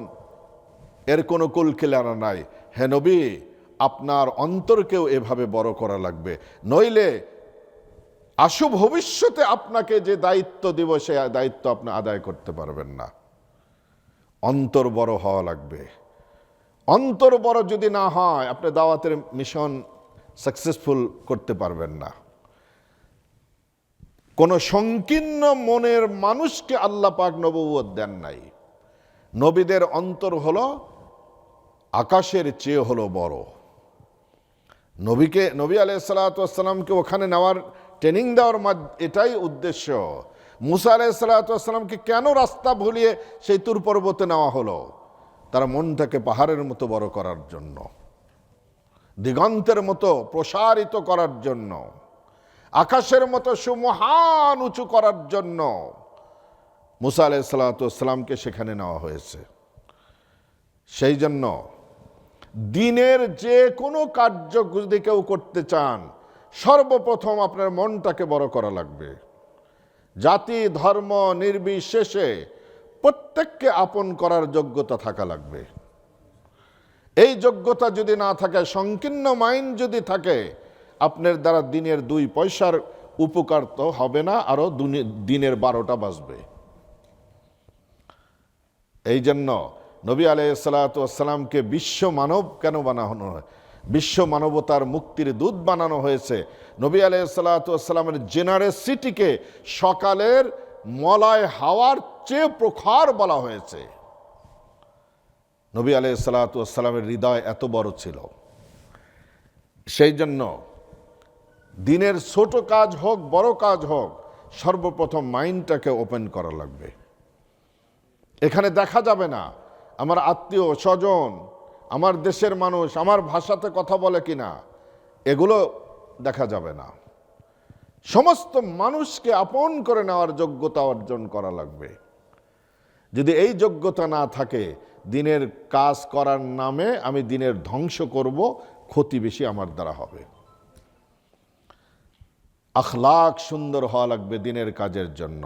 এর কোনো কুল কিনারা নাই। হে নবী, আপনার অন্তরকেও এভাবে বড় করা লাগবে, নইলে আশু ভবিষ্যতে আপনাকে যে দায়িত্ব দিব সে দায়িত্ব আপনি আদায় করতে পারবেন না। অন্তর বড় হওয়া লাগবে। অন্তর বড় যদি না হয় আপনি দাওয়াতের মিশন সাকসেসফুল করতে পারবেন না। কোন সংকীর্ণ মনের মানুষকে আল্লাহ পাক নবুয়ত দেন নাই। নবীদের অন্তর হলো আকাশের চেয়ে হলো বড়। নবী আলাইহিসসালাতু ওয়াসসালামকে ওখানে নেওয়ার, ট্রেনিং দেওয়ার এটাই উদ্দেশ্য। মুসা আলাইহিসসালাতু ওয়াসসালামকে কেন রাস্তা ভুলিয়ে সেই তুর পর্বতে নেওয়া হলো? তার মনটাকে পাহাড়ের মতো বড় করার জন্য, দিগন্তের মতো প্রসারিত করার জন্য, আকাশের মতো সুমহান উঁচু করার জন্য মুসা আলাইহিসসালাতু ওয়াসসালামকে সেখানে নেওয়া হয়েছে। সেই জন্য দিনের যে কোনো কার্য যদি কেউ করতে চান, সর্বপ্রথম আপনার মনটাকে বড় করা লাগবে। জাতি ধর্ম নির্বিশেষে প্রত্যেককে আপন করার যোগ্যতা থাকা লাগবে। এই যোগ্যতা যদি না থাকে, সংকীর্ণ মাইন্ড যদি থাকে, আপনার দ্বারা দিনের 2 পয়সার উপকার তো হবে না, আরো দিনের 12টা বাজবে। এই জন্য নবী আলাইহিসসালাতু ওয়াসসালামকে বিশ্ব মানব কেন বানানো হয়? বিশ্ব মানবতার মুক্তির দূত বানানো হয়েছে। নবী আলাইহিসসালাতু ওয়াসসালামের জেনারেসিটিকে সকালের মলয় হাওয়ার চেয়ে প্রখর বলা হয়েছে। নবী আলাইহিসসালাতু ওয়াসসালামের হৃদয় এত বড় ছিল। সেই জন্য দিনের ছোট কাজ হোক বড় কাজ হোক, সর্বপ্রথম মাইন্ডটাকে ওপেন করা লাগবে। এখানে দেখা যাবে না আমার আত্মীয় স্বজন, আমার দেশের মানুষ আমার ভাষাতে কথা বলে কিনা, এগুলো দেখা যাবে না। সমস্ত মানুষকে আপন করে নেওয়ার যোগ্যতা অর্জন করা লাগবে। যদি এই যোগ্যতা না থাকে, দিনের কাজ করার নামে আমি দিনের ধ্বংস করব, ক্ষতি বেশি আমার দ্বারা হবে। আখলাক সুন্দর হওয়া লাগবে দিনের কাজের জন্য।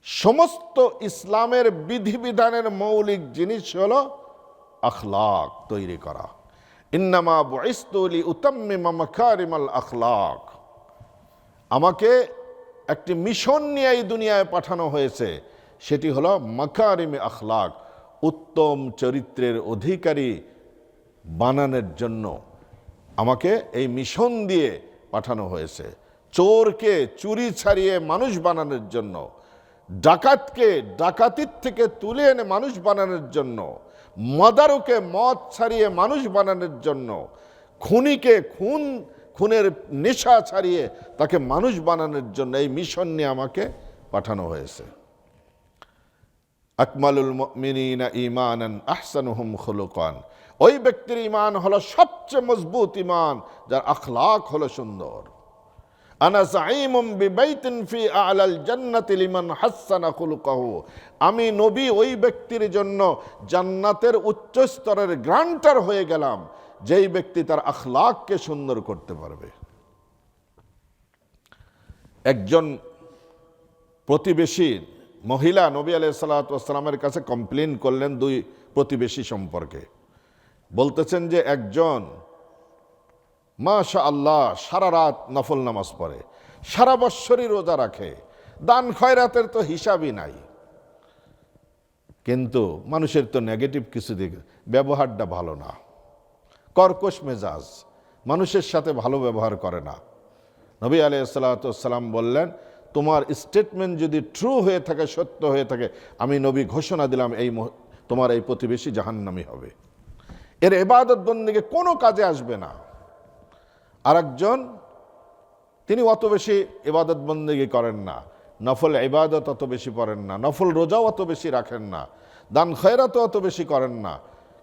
সমস্ত ইসলামের বিধিবিধানের মৌলিক জিনিস হলো আখলাক তৈরি করা। ইন্নামা বুইসতু লিউতাম্মিমা মাকারিমাল আখলাক। আমাকে একটি মিশন নিয়ে এই দুনিয়ায় পাঠানো হয়েছে, সেটি হলো মাকারিমে আখলাক, উত্তম চরিত্রের অধিকারী বানানোর জন্য আমাকে এই মিশন দিয়ে পাঠানো হয়েছে। চোরকে চুরি ছাড়িয়ে মানুষ বানানোর জন্য, ডাকাতকে ডাকাতির থেকে তুলে এনে মানুষ বানানোর জন্য, মদারুকে মদ ছাড়িয়ে মানুষ বানানোর জন্য, খুনিকে খুনের নেশা ছাড়িয়ে তাকে মানুষ বানানোর জন্য এই মিশন নিয়ে আমাকে পাঠানো হয়েছে। আকমালুল মুমিনিনা ঈমানান আহসানুহুম খুলুকান। ওই ব্যক্তির ঈমান হলো সবচেয়ে মজবুত ঈমান যার আখলাক হলো সুন্দর। আনা যাঈমুম বিবাইতিন ফি আ'লাল জান্নাতি লিমান হাসানা খুলুকাহু, আমি নবী ওই ব্যক্তির জন্য জান্নাতের উচ্চ স্তরের গ্রান্টার হয়ে গেলাম যেই ব্যক্তি তার আখলাককে সুন্দর করতে পারবে। একজন প্রতিবেশী মহিলা নবী আলাইহিস সালাতু ওয়াস সালামের কাছে কমপ্লেইন করলেন দুই প্রতিবেশী সম্পর্কে। বলতেছেন যে একজন মাশাআল্লাহ সারা রাত নফল নামাজ পড়ে, সারা বৎসরই রোজা রাখে, দান খয়রাতের তো হিসাবই নাই, কিন্তু মানুষের তো নেগেটিভ কিছু দিক, ব্যবহারটা ভালো না, কর্কশ মেজাজ, মানুষের সাথে ভালো ব্যবহার করে না। নবী আলাইহিস সালাতু ওয়াস সালাম বললেন, তোমার স্টেটমেন্ট যদি ট্রু হয়ে থাকে, সত্য হয়ে থাকে, আমি নবী ঘোষণা দিলাম তোমার এই প্রতিবেশী জাহান্নামী হবে, এর ইবাদত বন্দেগী কোনো কাজে আসবে না। আরেকজন তিনি অত বেশি ইবাদত বন্দেগী করেন না, নফল ইবাদত অত বেশি পড়েন না, নফল রোজাও অত বেশি রাখেন না, দান খয়রাতও অত বেশি করেন না,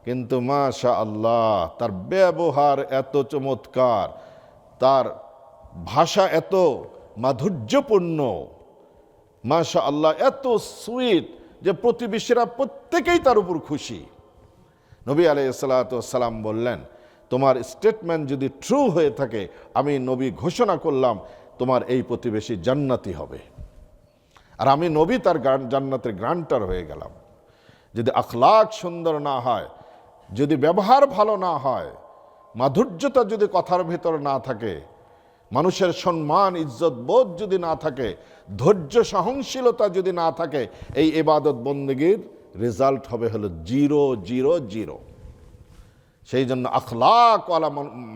কিন্তু মাশাআল্লাহ তার ব্যবহার এত চমৎকার, তার ভাষা এত মাধুর্যপূর্ণ, মাশাআল্লাহ এত সুইট যে প্রতিবেশীরা প্রত্যেকেই তার উপর খুশি। নবী আলাইহিস সালাতু ওয়াস সালাম বললেন, তোমার স্টেটমেন্ট যদি ট্রু হয়ে থাকে, আমি নবী ঘোষণা করলাম তোমার এই প্রতিবেশী জান্নাতি হবে, আর আমি নবী তার জান্নাতের গ্রান্টার হয়ে গেলাম। যদি আখলাক সুন্দর না হয়, যদি ব্যবহার ভালো না হয়, মাধুর্যতা যদি কথার ভেতর না থাকে, মানুষের সম্মান ইজ্জত বোধ যদি না থাকে, ধৈর্য সহনশীলতা যদি না থাকে, এই ইবাদত বন্দেগীর রেজাল্ট হবে হলো 0-0-0। সেই জন্য আখলাকওয়ালা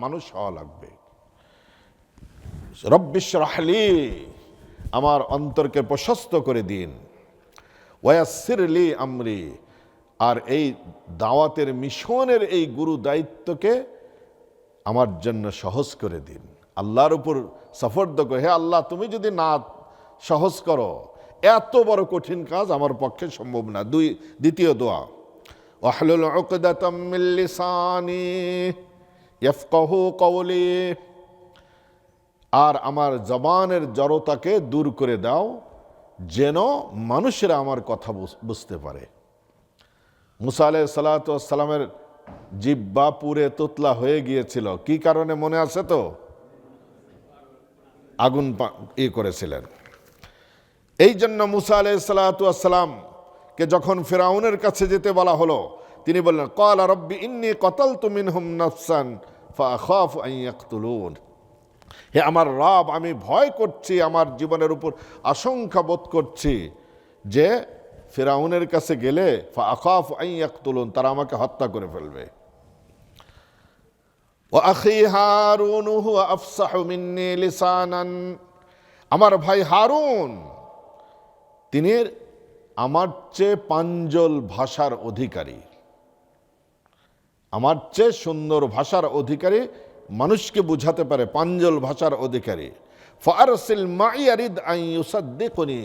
মানুষ হওয়া লাগবে। রব্বিশরাহ লি, আমার অন্তরকে প্রশস্ত করে দিন, ওয়ায়াসসির লি আমরি, আর এই দাওয়াতের মিশনের এই গুরু দায়িত্বকে আমার জন্য সহজ করে দিন। আল্লাহর উপর সফর্দ করে, হে আল্লাহ তুমি যদি না সহজ করো, এত বড় কঠিন কাজ আমার পক্ষে সম্ভব না। দ্বিতীয় দোয়া, ওয়াহলুল উকদাতাম মিন লিসানি ইয়াফকাহু কওলি, আর আমার জবানের জড়তাকে দূর করে দাও যেন মানুষেরা আমার কথা বুঝতে পারে। মুসা আলাইহিস সালাতু ওয়াস সালামের জিহ্বা পুরে তোতলা হয়ে গিয়েছিল, কি কারণে মনে আছে তো? আগুন করেছিলেন। এই জন্য মুসা আলাইহিস সালাতু ওয়াস সালামকে যখন ফিরআউনের কাছে যেতে বলা হলো, তিনি বললেন, ক্বালা রব্বি ইন্নী ক্বাতালতু মিনহুম নাফসান ফাআখাফু আন ইয়াকতুলুন, হে আমার রব, আমি ভয় করছি, আমার জীবনের উপর আশঙ্কা বোধ করছি যে ফিরআউনের কাছে গেলে ফাআখাফু আন ইয়াকতুলুন, তারা আমাকে হত্যা করে ফেলবে। ওয়া আখি হারুন হুয়া আফসাহু মিন্নী লিসানান, আমার ভাই হারুন তিনি আমার চেয়ে প্রাঞ্জল ভাষার অধিকারী, আমার চেয়ে সুন্দর ভাষার অধিকারী, মানুষকে বুঝাতে পারে, প্রাঞ্জল ভাষার অধিকারী। ফারসিল মাই আরিদ আন ইউসাদ্দিকুনি,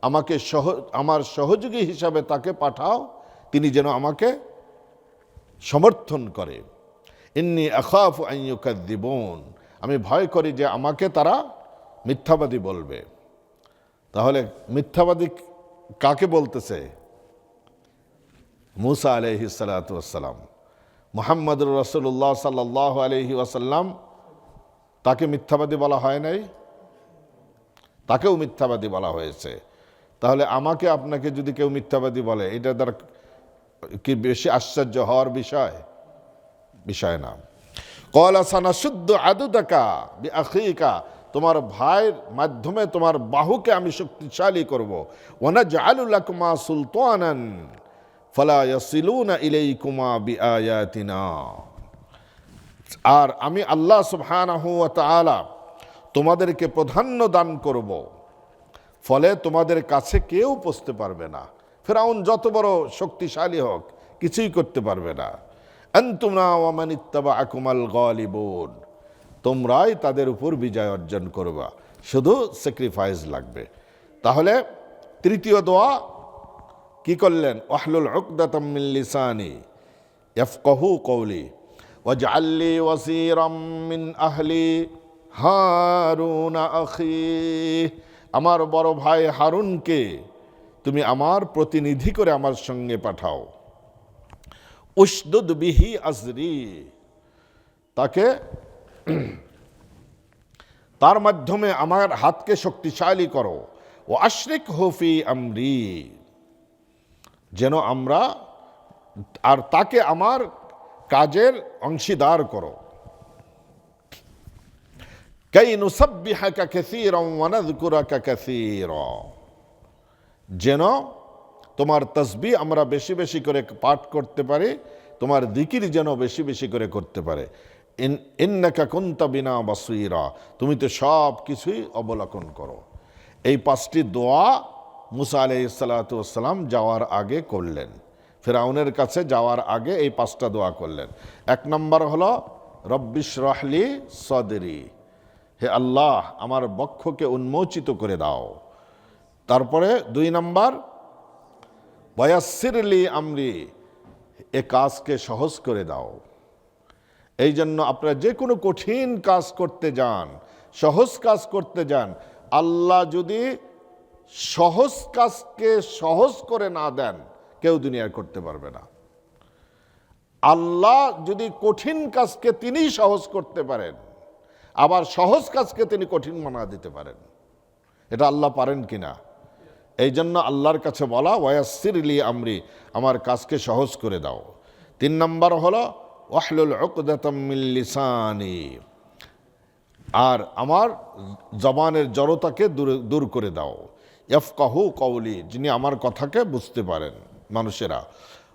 আমাকে আমার সহযোগী হিসাবে তাকে পাঠাও, তিনি যেন আমাকে সমর্থন করে। ইন্নী আখাফু আন ইউকাযযিবুন, আমি ভয় করি যে আমাকে তারা মিথ্যাবাদী বলবে। তাহলে মিথ্যাবাদী কাকে বলতেছে? মুসা আলাইহিস সালাতু ওয়াস সালাম। মুহাম্মদুর রাসূলুল্লাহ সাল্লাল্লাহু আলাইহি ওয়াসাল্লাম, তাকে মিথ্যাবাদী বলা হয় নাই? তাকেও মিথ্যাবাদী বলা হয়েছে। তাহলে আমাকে আপনাকে যদি কেউ মিথ্যাবাদী বলে, এটা দ্বারা কি বেশি আশ্চর্য হওয়ার বিষয় না। ক্বালা সানাশুদ্দু আদুদাকা বিআখিকা, তোমার ভাইয়ের মাধ্যমে তোমার বাহুকে আমি শক্তিশালী করব। ওয়া নাজআলু লাকুমা সুলতানান ফালা ইয়াসিলুনা ইলাইকুমা বিআয়াতিনা, আর আমি আল্লাহ সুবহানাহু ওয়া তাআলা তোমাদেরকে প্রাধান্য দান করব, ফলে তোমাদের কাছে কেউ পৌঁছতে পারবে না। ফিরআউন যত বড় শক্তিশালী হোক, কিছুই করতে পারবে না। আনতুমা ওয়া মান ইত্তাবাআকুমাল গালিবুন, তোমরাই তাদের উপর বিজয় অর্জন করবা, শুধু স্যাক্রিফাইস লাগবে। তাহলে তৃতীয় দোয়া কি করলেন? ওয়াহলুল উকদাতাম মিন লিসানি ইয়াফকাহু কওলি ওয়াজআল লি ওয়াসীরাম মিন আহলি হারুন আখি, আমার বড় ভাই হারুনকে তুমি আমার প্রতিনিধি করে আমার সঙ্গে পাঠাও। উশদুদ বিহি আজরি, তাকে তার মাধ্যমে আমার হাতকে শক্তিশালী করো। ও আশরিক হুফি আমরি, যেন আমরা আর তাকে আমার কাজের অংশীদার করো। কাই নুসাব্বিহাকা কাসীরান ওয়া নাযকুরাকা কাসীরা, যেন তোমার তাসবিহ আমরা বেশি বেশি করে পাঠ করতে পারি, তোমার জিকির যেন বেশি বেশি করে করতে পারে। ইন্নাকা কুনতা বিনা বাসীরা, তুমি তো সব কিছুই অবলোকন করো। এই 5টি দোয়া মুসা আলাইহিস সালাতু ওয়াস সালাম যাওয়ার আগে করলেন, ফিরআউনের কাছে যাওয়ার আগে এই 5টা দোয়া করলেন। 1 নম্বর হলো রব্বিশ রাহলি সদরি, হে আল্লাহ আমার বক্ষকে উন্মোচিত করে দাও। তারপরে 2 নম্বর ওয়ায়াসসিরলি আমরি, এ কাজকে সহজ করে দাও। এই জন্য আপনারা যে কোনো কঠিন কাজ করতে যান, সহজ কাজ করতে যান, আল্লাহ যদি সহজ কাজকে সহজ করে না দেন কেউ দুনিয়ায় করতে পারবে না। আল্লাহ যদি কঠিন কাজকে তিনি সহজ করতে পারেন, আবার সহজ কাজকে তিনি কঠিন বানা দিতে পারেন। এটা আল্লাহ পারেন কিনা? এই জন্য আল্লাহর কাছে বলা ওয়ায়াসসিরলি আমরি, আমার কাজকে সহজ করে দাও। 3 নম্বর হলো ওয়াহলুল উকদাতাম মিন লিসানি, আর আমার জবানের জড়তাকে দূর করে দাও। ইয়াফকাহু কওলি, যিনি আমার কথাকে বুঝতে পারেন মানুষেরা।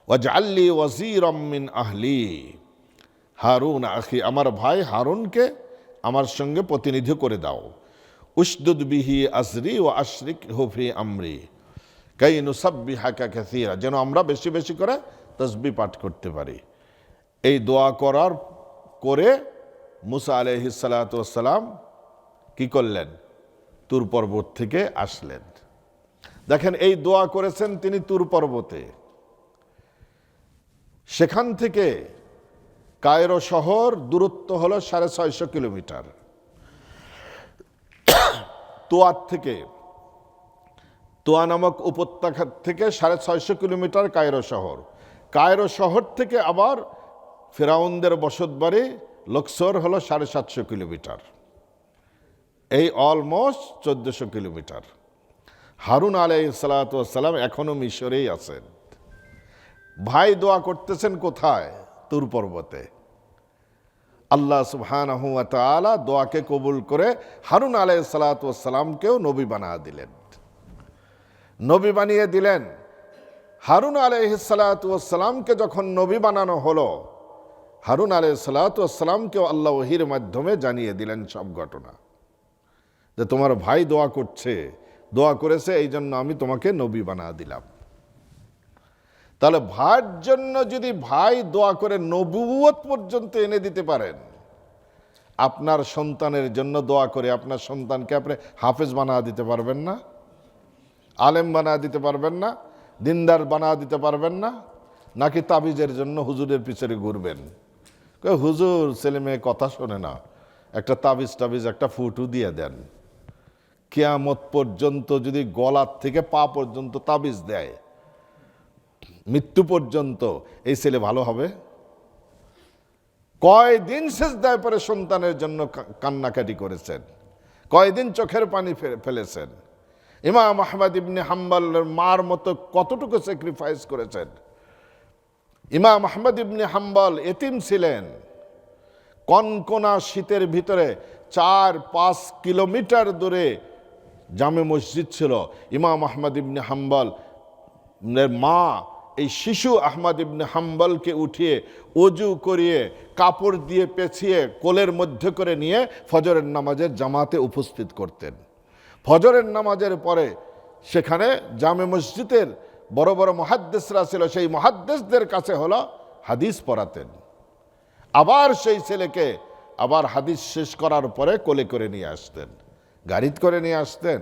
ওয়াজআললি ওয়াজিরাম মিন আহলি হারুন আখি, আমার ভাই হারুনকে আমার সঙ্গে প্রতিনিধি করে দাও। উশদুদ বিহি আজরি ও আশরিক হুফি আমরি কাই নুসাব্বিহাকা কাসীরা, যেন আমরা বেশি বেশি করে তাসবিহ পাঠ করতে পারি। এই দোয়া করার করে মুসা আলাইহিস সালাতু ওয়াস সালাম কি করলেন? তুর পর্বত থেকে আসলেন। দেখেন এই দোয়া করেছেন তিনি তুর পর্বতে। সেখান থেকে কায়রো শহর দূরত্ব হলো 650 কিলোমিটার। তোয়ার থেকে, তোয়া নামক উপত্যকা থেকে 650 কিলোমিটার কায়রো শহর। কায়রো শহর থেকে আবার ফিরাউনদের বসতবাড়ি লক্সর হলো 750 কিলোমিটার। এই অলমোস্ট 1400 কিলোমিটার। হারুন আলাইহিস সালাতু ওয়াস সালাম এখনো মিশরেই আছেন। ভাই দোয়া করতেছেন কোথায়? তুর পর্বতে। আল্লাহ সুবহানাহু ওয়া তাআলা দোয়াকে কবুল করে হারুন আলাইহিস সালাতু ওয়াস সালামকেও নবী বানিয়ে দিলেন। নবী বানিয়ে দিলেন। হারুন আলাইহিস সালাতু ওয়াস সালামকে যখন নবী বানানো হলো, হারুন আলাইহিস সালাতু ওয়াস সালামকেও আল্লাহ ওহীর মাধ্যমে জানিয়ে দিলেন সব ঘটনা, যে তোমার ভাই দোয়া করছে, দোয়া করেছে, এই জন্য আমি তোমাকে নবী বানিয়ে দিলাম। তাহলে ভাইয়ের জন্য যদি ভাই দোয়া করে নবুয়ত পর্যন্ত এনে দিতে পারেন, আপনার সন্তানের জন্য দোয়া করে আপনার সন্তানকে আপনি হাফেজ বানিয়ে দিতে পারবেন না? আলেম বানিয়ে দিতে পারবেন না? দিনদার বানিয়ে দিতে পারবেন না? নাকি তাবিজের জন্য হুজুরের পিছনে ঘুরবেন? হুজুর ছেলে মেয়ে কথা শোনে না, একটা তাবিজ একটা ফুটু দিয়ে দেন। কিয়ামত পর্যন্ত যদি গলার থেকে পা পর্যন্ত তাবিজ দেয়, মৃত্যু পর্যন্ত, এই ছেলে ভালো হবে? কয়দিন সেজদায় পরে সন্তানের জন্য কান্নাকাটি করেছেন, কয়দিন চোখের পানি ফেলেছেন। ইমাম আহমদ ইবনে হাম্বলের মার মতো কতটুকু স্যাক্রিফাইস করেছেন। ইমাম আহমদ ইবনে হাম্বল এতিম ছিলেন। কনকনা শীতের ভিতরে 4-5 কিলোমিটার দূরে জামে মসজিদ ছিল। ইমাম আহমদ ইবনে হাম্বল মা এই শিশু আহমদ ইবনে হাম্বলকে উঠিয়ে ওযু করিয়ে কাপড় দিয়ে পেঁচিয়ে কোলের মধ্যে করে নিয়ে ফজরের নামাজের জামাতে উপস্থিত করতেন। ফজরের নামাজের পরে সেখানে জামে মসজিদের বড় বড় মুহাদ্দিসরা ছিল, সেই মুহাদ্দিসদের কাছে হলো হাদিস পড়াতেন। আবার সেই ছেলেকে আবার হাদিস শেষ করার পরে কোলে করে নিয়ে আসতেন, গাড়িতে করে নিয়ে আসতেন।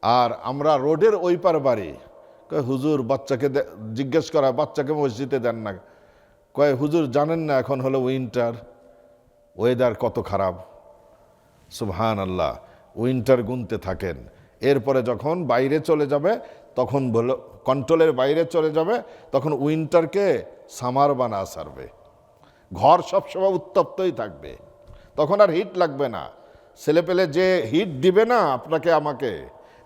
আর আমরা রোডের ওই পার বাড়ি। কয় হুজুর বাচ্চাকে জিজ্ঞেস করা, বাচ্চাকে মসজিদে দেন না। কয় হুজুর জানেন না এখন হলো উইন্টার, ওয়েদার কত খারাপ, সুবহানাল্লাহ, উইন্টার গুনতে থাকেন। এরপরে যখন বাইরে চলে যাবে, তখন বলো কন্ট্রোলের বাইরে চলে যাবে, তখন উইন্টারকে সামার বানা সারবে। ঘর সবসময় উত্তপ্তই থাকবে, তখন আর হিট লাগবে না। ছেলেপেলে যে হিট দিবে না আপনাকে আমাকে,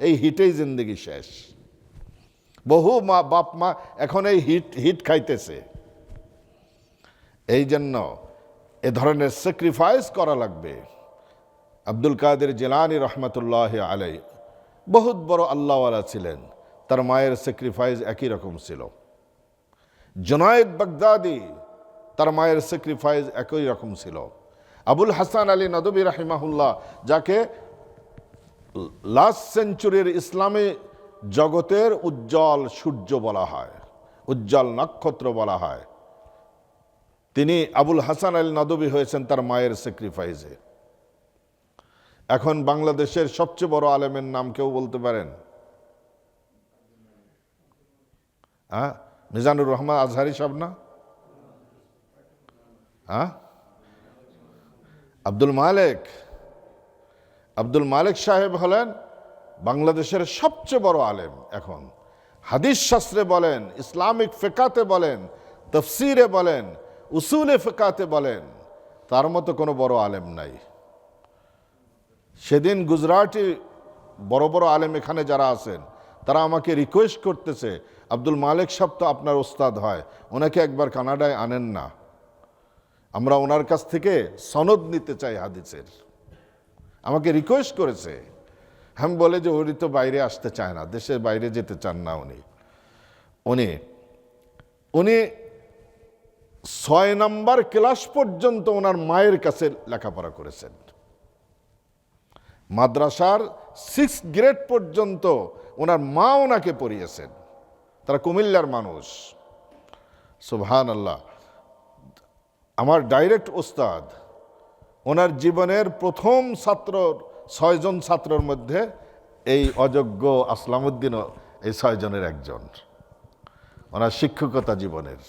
এই হিটেই জিন্দগি শেষ। বহু মা বাপ মা এখন এই হিট খাইতেছে। এই জন্য এ ধরনের স্যাক্রিফাইস করা লাগবে। আব্দুল কাদের জিলানী রহমতুল্লাহ আলাই বহুত বড় আল্লাহওয়ালা ছিলেন, তার মায়ের স্যাক্রিফাইস একই রকম ছিল। জুনায়েদ বাগদাদি, তার মায়ের স্যাক্রিফাইস একই রকম ছিল। আবুল হাসান আলী নদভী রাহিমাহুল্লাহ, যাকে লাস্ট সেঞ্চুরির ইসলামী জগতের উজ্জ্বল সূর্য বলা হয়, উজ্জ্বল নক্ষত্র বলা হয়, তিনি আবুল হাসান আলী নদভী হয়েছেন তার মায়ের স্যাক্রিফাইসে। এখন বাংলাদেশের সবচেয়ে বড় আলেমের নাম কেউ বলতে পারেন? হ্যাঁ, মিজানুর রহমান আজহারি সাহেব না? হ্যাঁ, আব্দুল মালেক সাহেব হলেন বাংলাদেশের সবচেয়ে বড় আলেম। এখন হাদিস শাস্ত্রে বলেন, ইসলামিক ফিকাতে বলেন, তাফসিরে বলেন, উসুলে ফিকাতে বলেন, তার মতো কোনো বড় আলেম নাই। সেদিন গুজরাটি বড় বড় আলেম এখানে যারা আছেন, তারা আমাকে রিকোয়েস্ট করতেছে, আব্দুল মালেক সাহেব তো আপনার ওস্তাদ হয়, ওনাকে একবার কানাডায় আনেন না, আমরা ওনার কাছ থেকে সনদ নিতে চাই হাদিসের। আমাকে রিকোয়েস্ট করেছে। আমি বলে যে উনি তো বাইরে আসতে চায় না, দেশের বাইরে যেতে চান না। উনি 6 নম্বর ক্লাস পর্যন্ত ওনার মায়ের কাছে লেখাপড়া করেছেন। মাদ্রাসার 6 গ্রেড পর্যন্ত ওনার মা ওনাকে পড়িয়েছেন। তারা কুমিল্লার মানুষ। সুবহানাল্লাহ, আমার ডাইরেক্ট ওস্তাদ। ওনার জীবনের প্রথম 6 জন ছাত্রের মধ্যে এই অযোগ্য আসলামউদ্দিনও এই 6 জনের একজন। ওনার শিক্ষকতা জীবনের।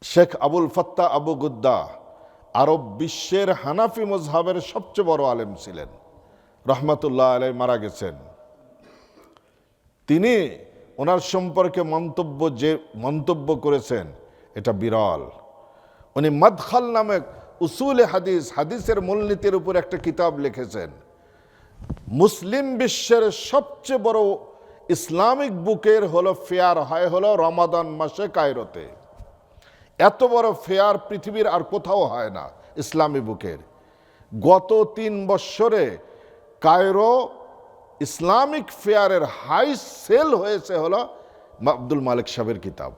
শেখ আবুল ফাত্তা আবু গুদ্দা আরব বিশ্বের হানাফি মজহাবের সবচেয়ে বড় আলেম ছিলেন, রহমতুল্লাহ আলাই মারা গেছেন। তিনি ওনার সম্পর্কে মন্তব্য করেছেন, এটা বিরল। উনি মাদখাল নামে উসুলে হাদিসের মূলনীতির উপর একটা কিতাব লিখেছেন। মুসলিম বিশ্বের সবচেয়ে বড় ইসলামিক বুকের হলো ফেয়ার হয় হলো রমাদান মাসে কায়রোতে। এত বড় ফেয়ার পৃথিবীর আর কোথাও হয় না ইসলামী বুকের। গত 3 বছরে কায়রো ইসলামিক ফেয়ারের হাই সেল হয়েছে হলো আব্দুল মালেক সাহেবের কিতাব।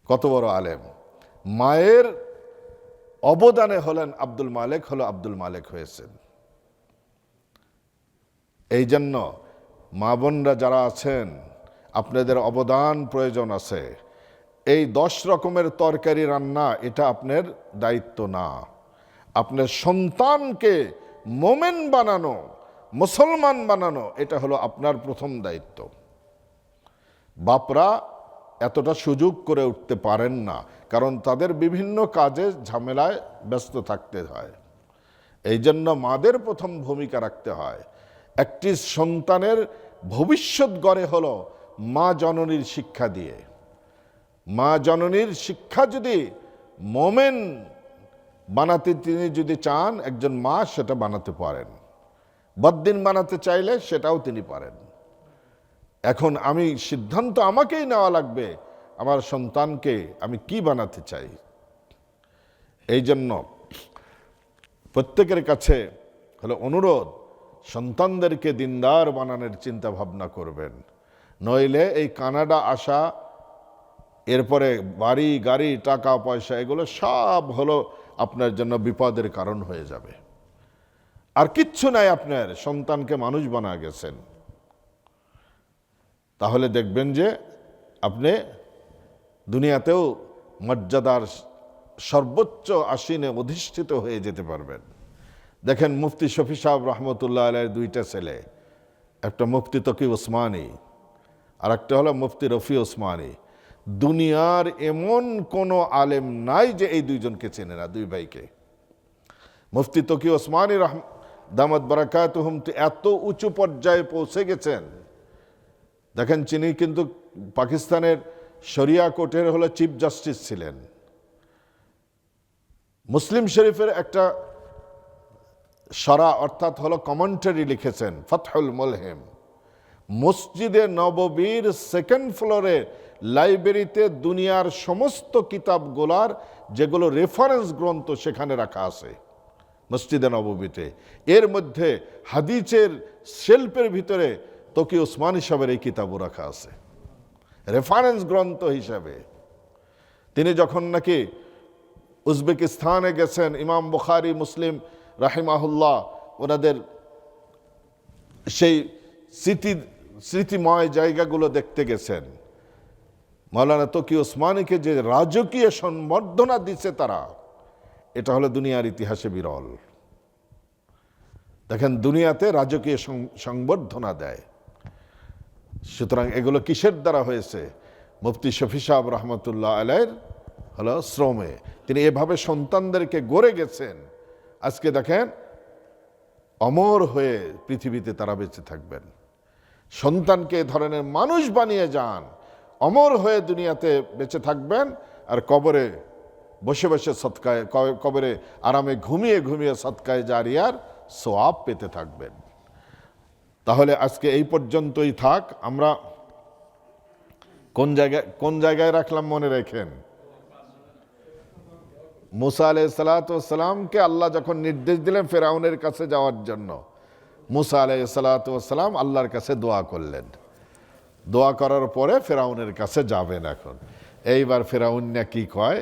কত বড় আলেম! মায়ের অবদানে হলেন আব্দুল মালেক হয়েছেন। এই জন্য মা বোনরা যারা আছেন, আপনাদের অবদান প্রয়োজন আছে। এই 10 রকমের তরকারি রান্না এটা আপনার দায়িত্ব না। আপনার সন্তানকে মোমেন বানানো, মুসলমান বানানো, এটা হলো আপনার প্রথম দায়িত্ব। বাপরা এতটা সুযোগ করে উঠতে পারেন না, কারণ তাদের বিভিন্ন কাজে ঝামেলায় ব্যস্ত থাকতে হয়। এই জন্য মাদের প্রথম ভূমিকা রাখতে হয়। একটি সন্তানের ভবিষ্যৎ গড়ে হলো মা জননীর শিক্ষা দিয়ে। মা জননীর শিক্ষা যদি মোমেন বানাতে তিনি যদি চান, একজন মা সেটা বানাতে পারেন। বদ্দিন বানাতে চাইলে সেটাও তিনি পারেন। এখন আমি সিদ্ধান্ত আমাকেই নেওয়া লাগবে, আমার সন্তানকে আমি কি বানাতে চাই। এই জন্য প্রত্যেকের কাছে হলো অনুরোধ, সন্তানদেরকে দিনদার বানানোর চিন্তা ভাবনা করবেন। নইলে এই কানাডা আসা, এরপরে বাড়ি গাড়ি টাকা পয়সা, এগুলো সব হলো আপনার জন্য বিপদের কারণ হয়ে যাবে। আর কিচ্ছু নাই, আপনার সন্তানকে মানুষ বানা গেছেন। তাহলে দেখবেন যে আপনি দুনিয়াতেও মর্যাদার সর্বোচ্চ আসনে অধিষ্ঠিত হয়ে যেতে পারবেন। দেখেন মুফতি শফি সাহেব রহমতুল্লাহ আলাইহির 2টা ছেলে, একটা মুফতি তকি ওসমানী আর একটা হলো মুফতি রফি ওসমানী। দুনিয়ার এমন কোনো আলেম নাই যে এই দুইজনকে চেনে না, দুই ভাইকে। মুফতি তকি ওসমানী দামাত বারাকাতুহুম এত উঁচু পর্যায়ে পৌঁছে গেছেন, দেখেন তিনি কিন্তু পাকিস্তানের শরিয়া কোর্টের হলো চিফ জাস্টিস ছিলেন। মুসলিম শরীফের একটা শরা অর্থাৎ হলো কমেন্টারি লিখেছেন ফাতহুল মুলহিম। মসজিদে নববীর সেকেন্ড ফ্লোরে লাইব্রেরিতে দুনিয়ার সমস্ত কিতাবগুলার যেগুলো রেফারেন্স গ্রন্থ সেখানে রাখা আছে মসজিদে নববীতে। এর মধ্যে হাদিসের শেলফের ভিতরে তকি ওসমানী সাহেবের এই কিতাবও রাখা আছে রেফারেন্স গ্রন্থ হিসাবে। তিনি যখন নাকি উজবেকিস্তানে গেছেন, ইমাম বুখারী মুসলিম রাহিমাহুল্লাহ ওনাদের সেই স্মৃতিময় জায়গাগুলো দেখতে গেছেন, মাওলানা তকি ওসমানীকে যে রাজকীয় সম্বর্ধনা দিচ্ছে তারা, এটা হলো দুনিয়ার ইতিহাসে বিরল। দেখেন দুনিয়াতে রাজকীয় সংবর্ধনা দেয়। সুতরাং এগুলো কিসের দ্বারা হয়েছে? মুফতি শফি সাহেব রহমতুল্লাহ আলাইহির হলো শ্রমে। তিনি এভাবে সন্তানদেরকে গড়ে গেছেন। আজকে দেখেন অমর হয়ে পৃথিবীতে তারা বেঁচে থাকবেন। সন্তানকে এ ধরনের মানুষ বানিয়ে যান, অমর হয়ে দুনিয়াতে বেঁচে থাকবেন, আর কবরে বসে বসে সৎকায়, কবরে আরামে ঘুমিয়ে ঘুমিয়ে সৎকায় জারিয়ার সোয়াব পেতে থাকবেন। তাহলে আজকে এই পর্যন্তই থাক। আমরা কোন জায়গায় রাখলাম মনে রাখেন। মুসা আলাইহিসসালামকে আল্লাহ যখন নির্দেশ দিলেন ফেরাউনের কাছে যাওয়ার জন্য, মুসা আলাইহিসসালাম আল্লাহর কাছে দোয়া করলেন। দোয়া করার পরে ফেরাউনের কাছে যাবেন। এখন এইবার ফেরাউন না কি কয়,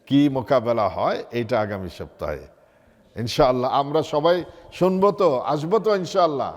কি মোকাবেলা হয়, এইটা আগামী সপ্তাহে ইনশাআল্লাহ আমরা সবাই শুনবো তো, আসবো তো ইনশাআল্লাহ।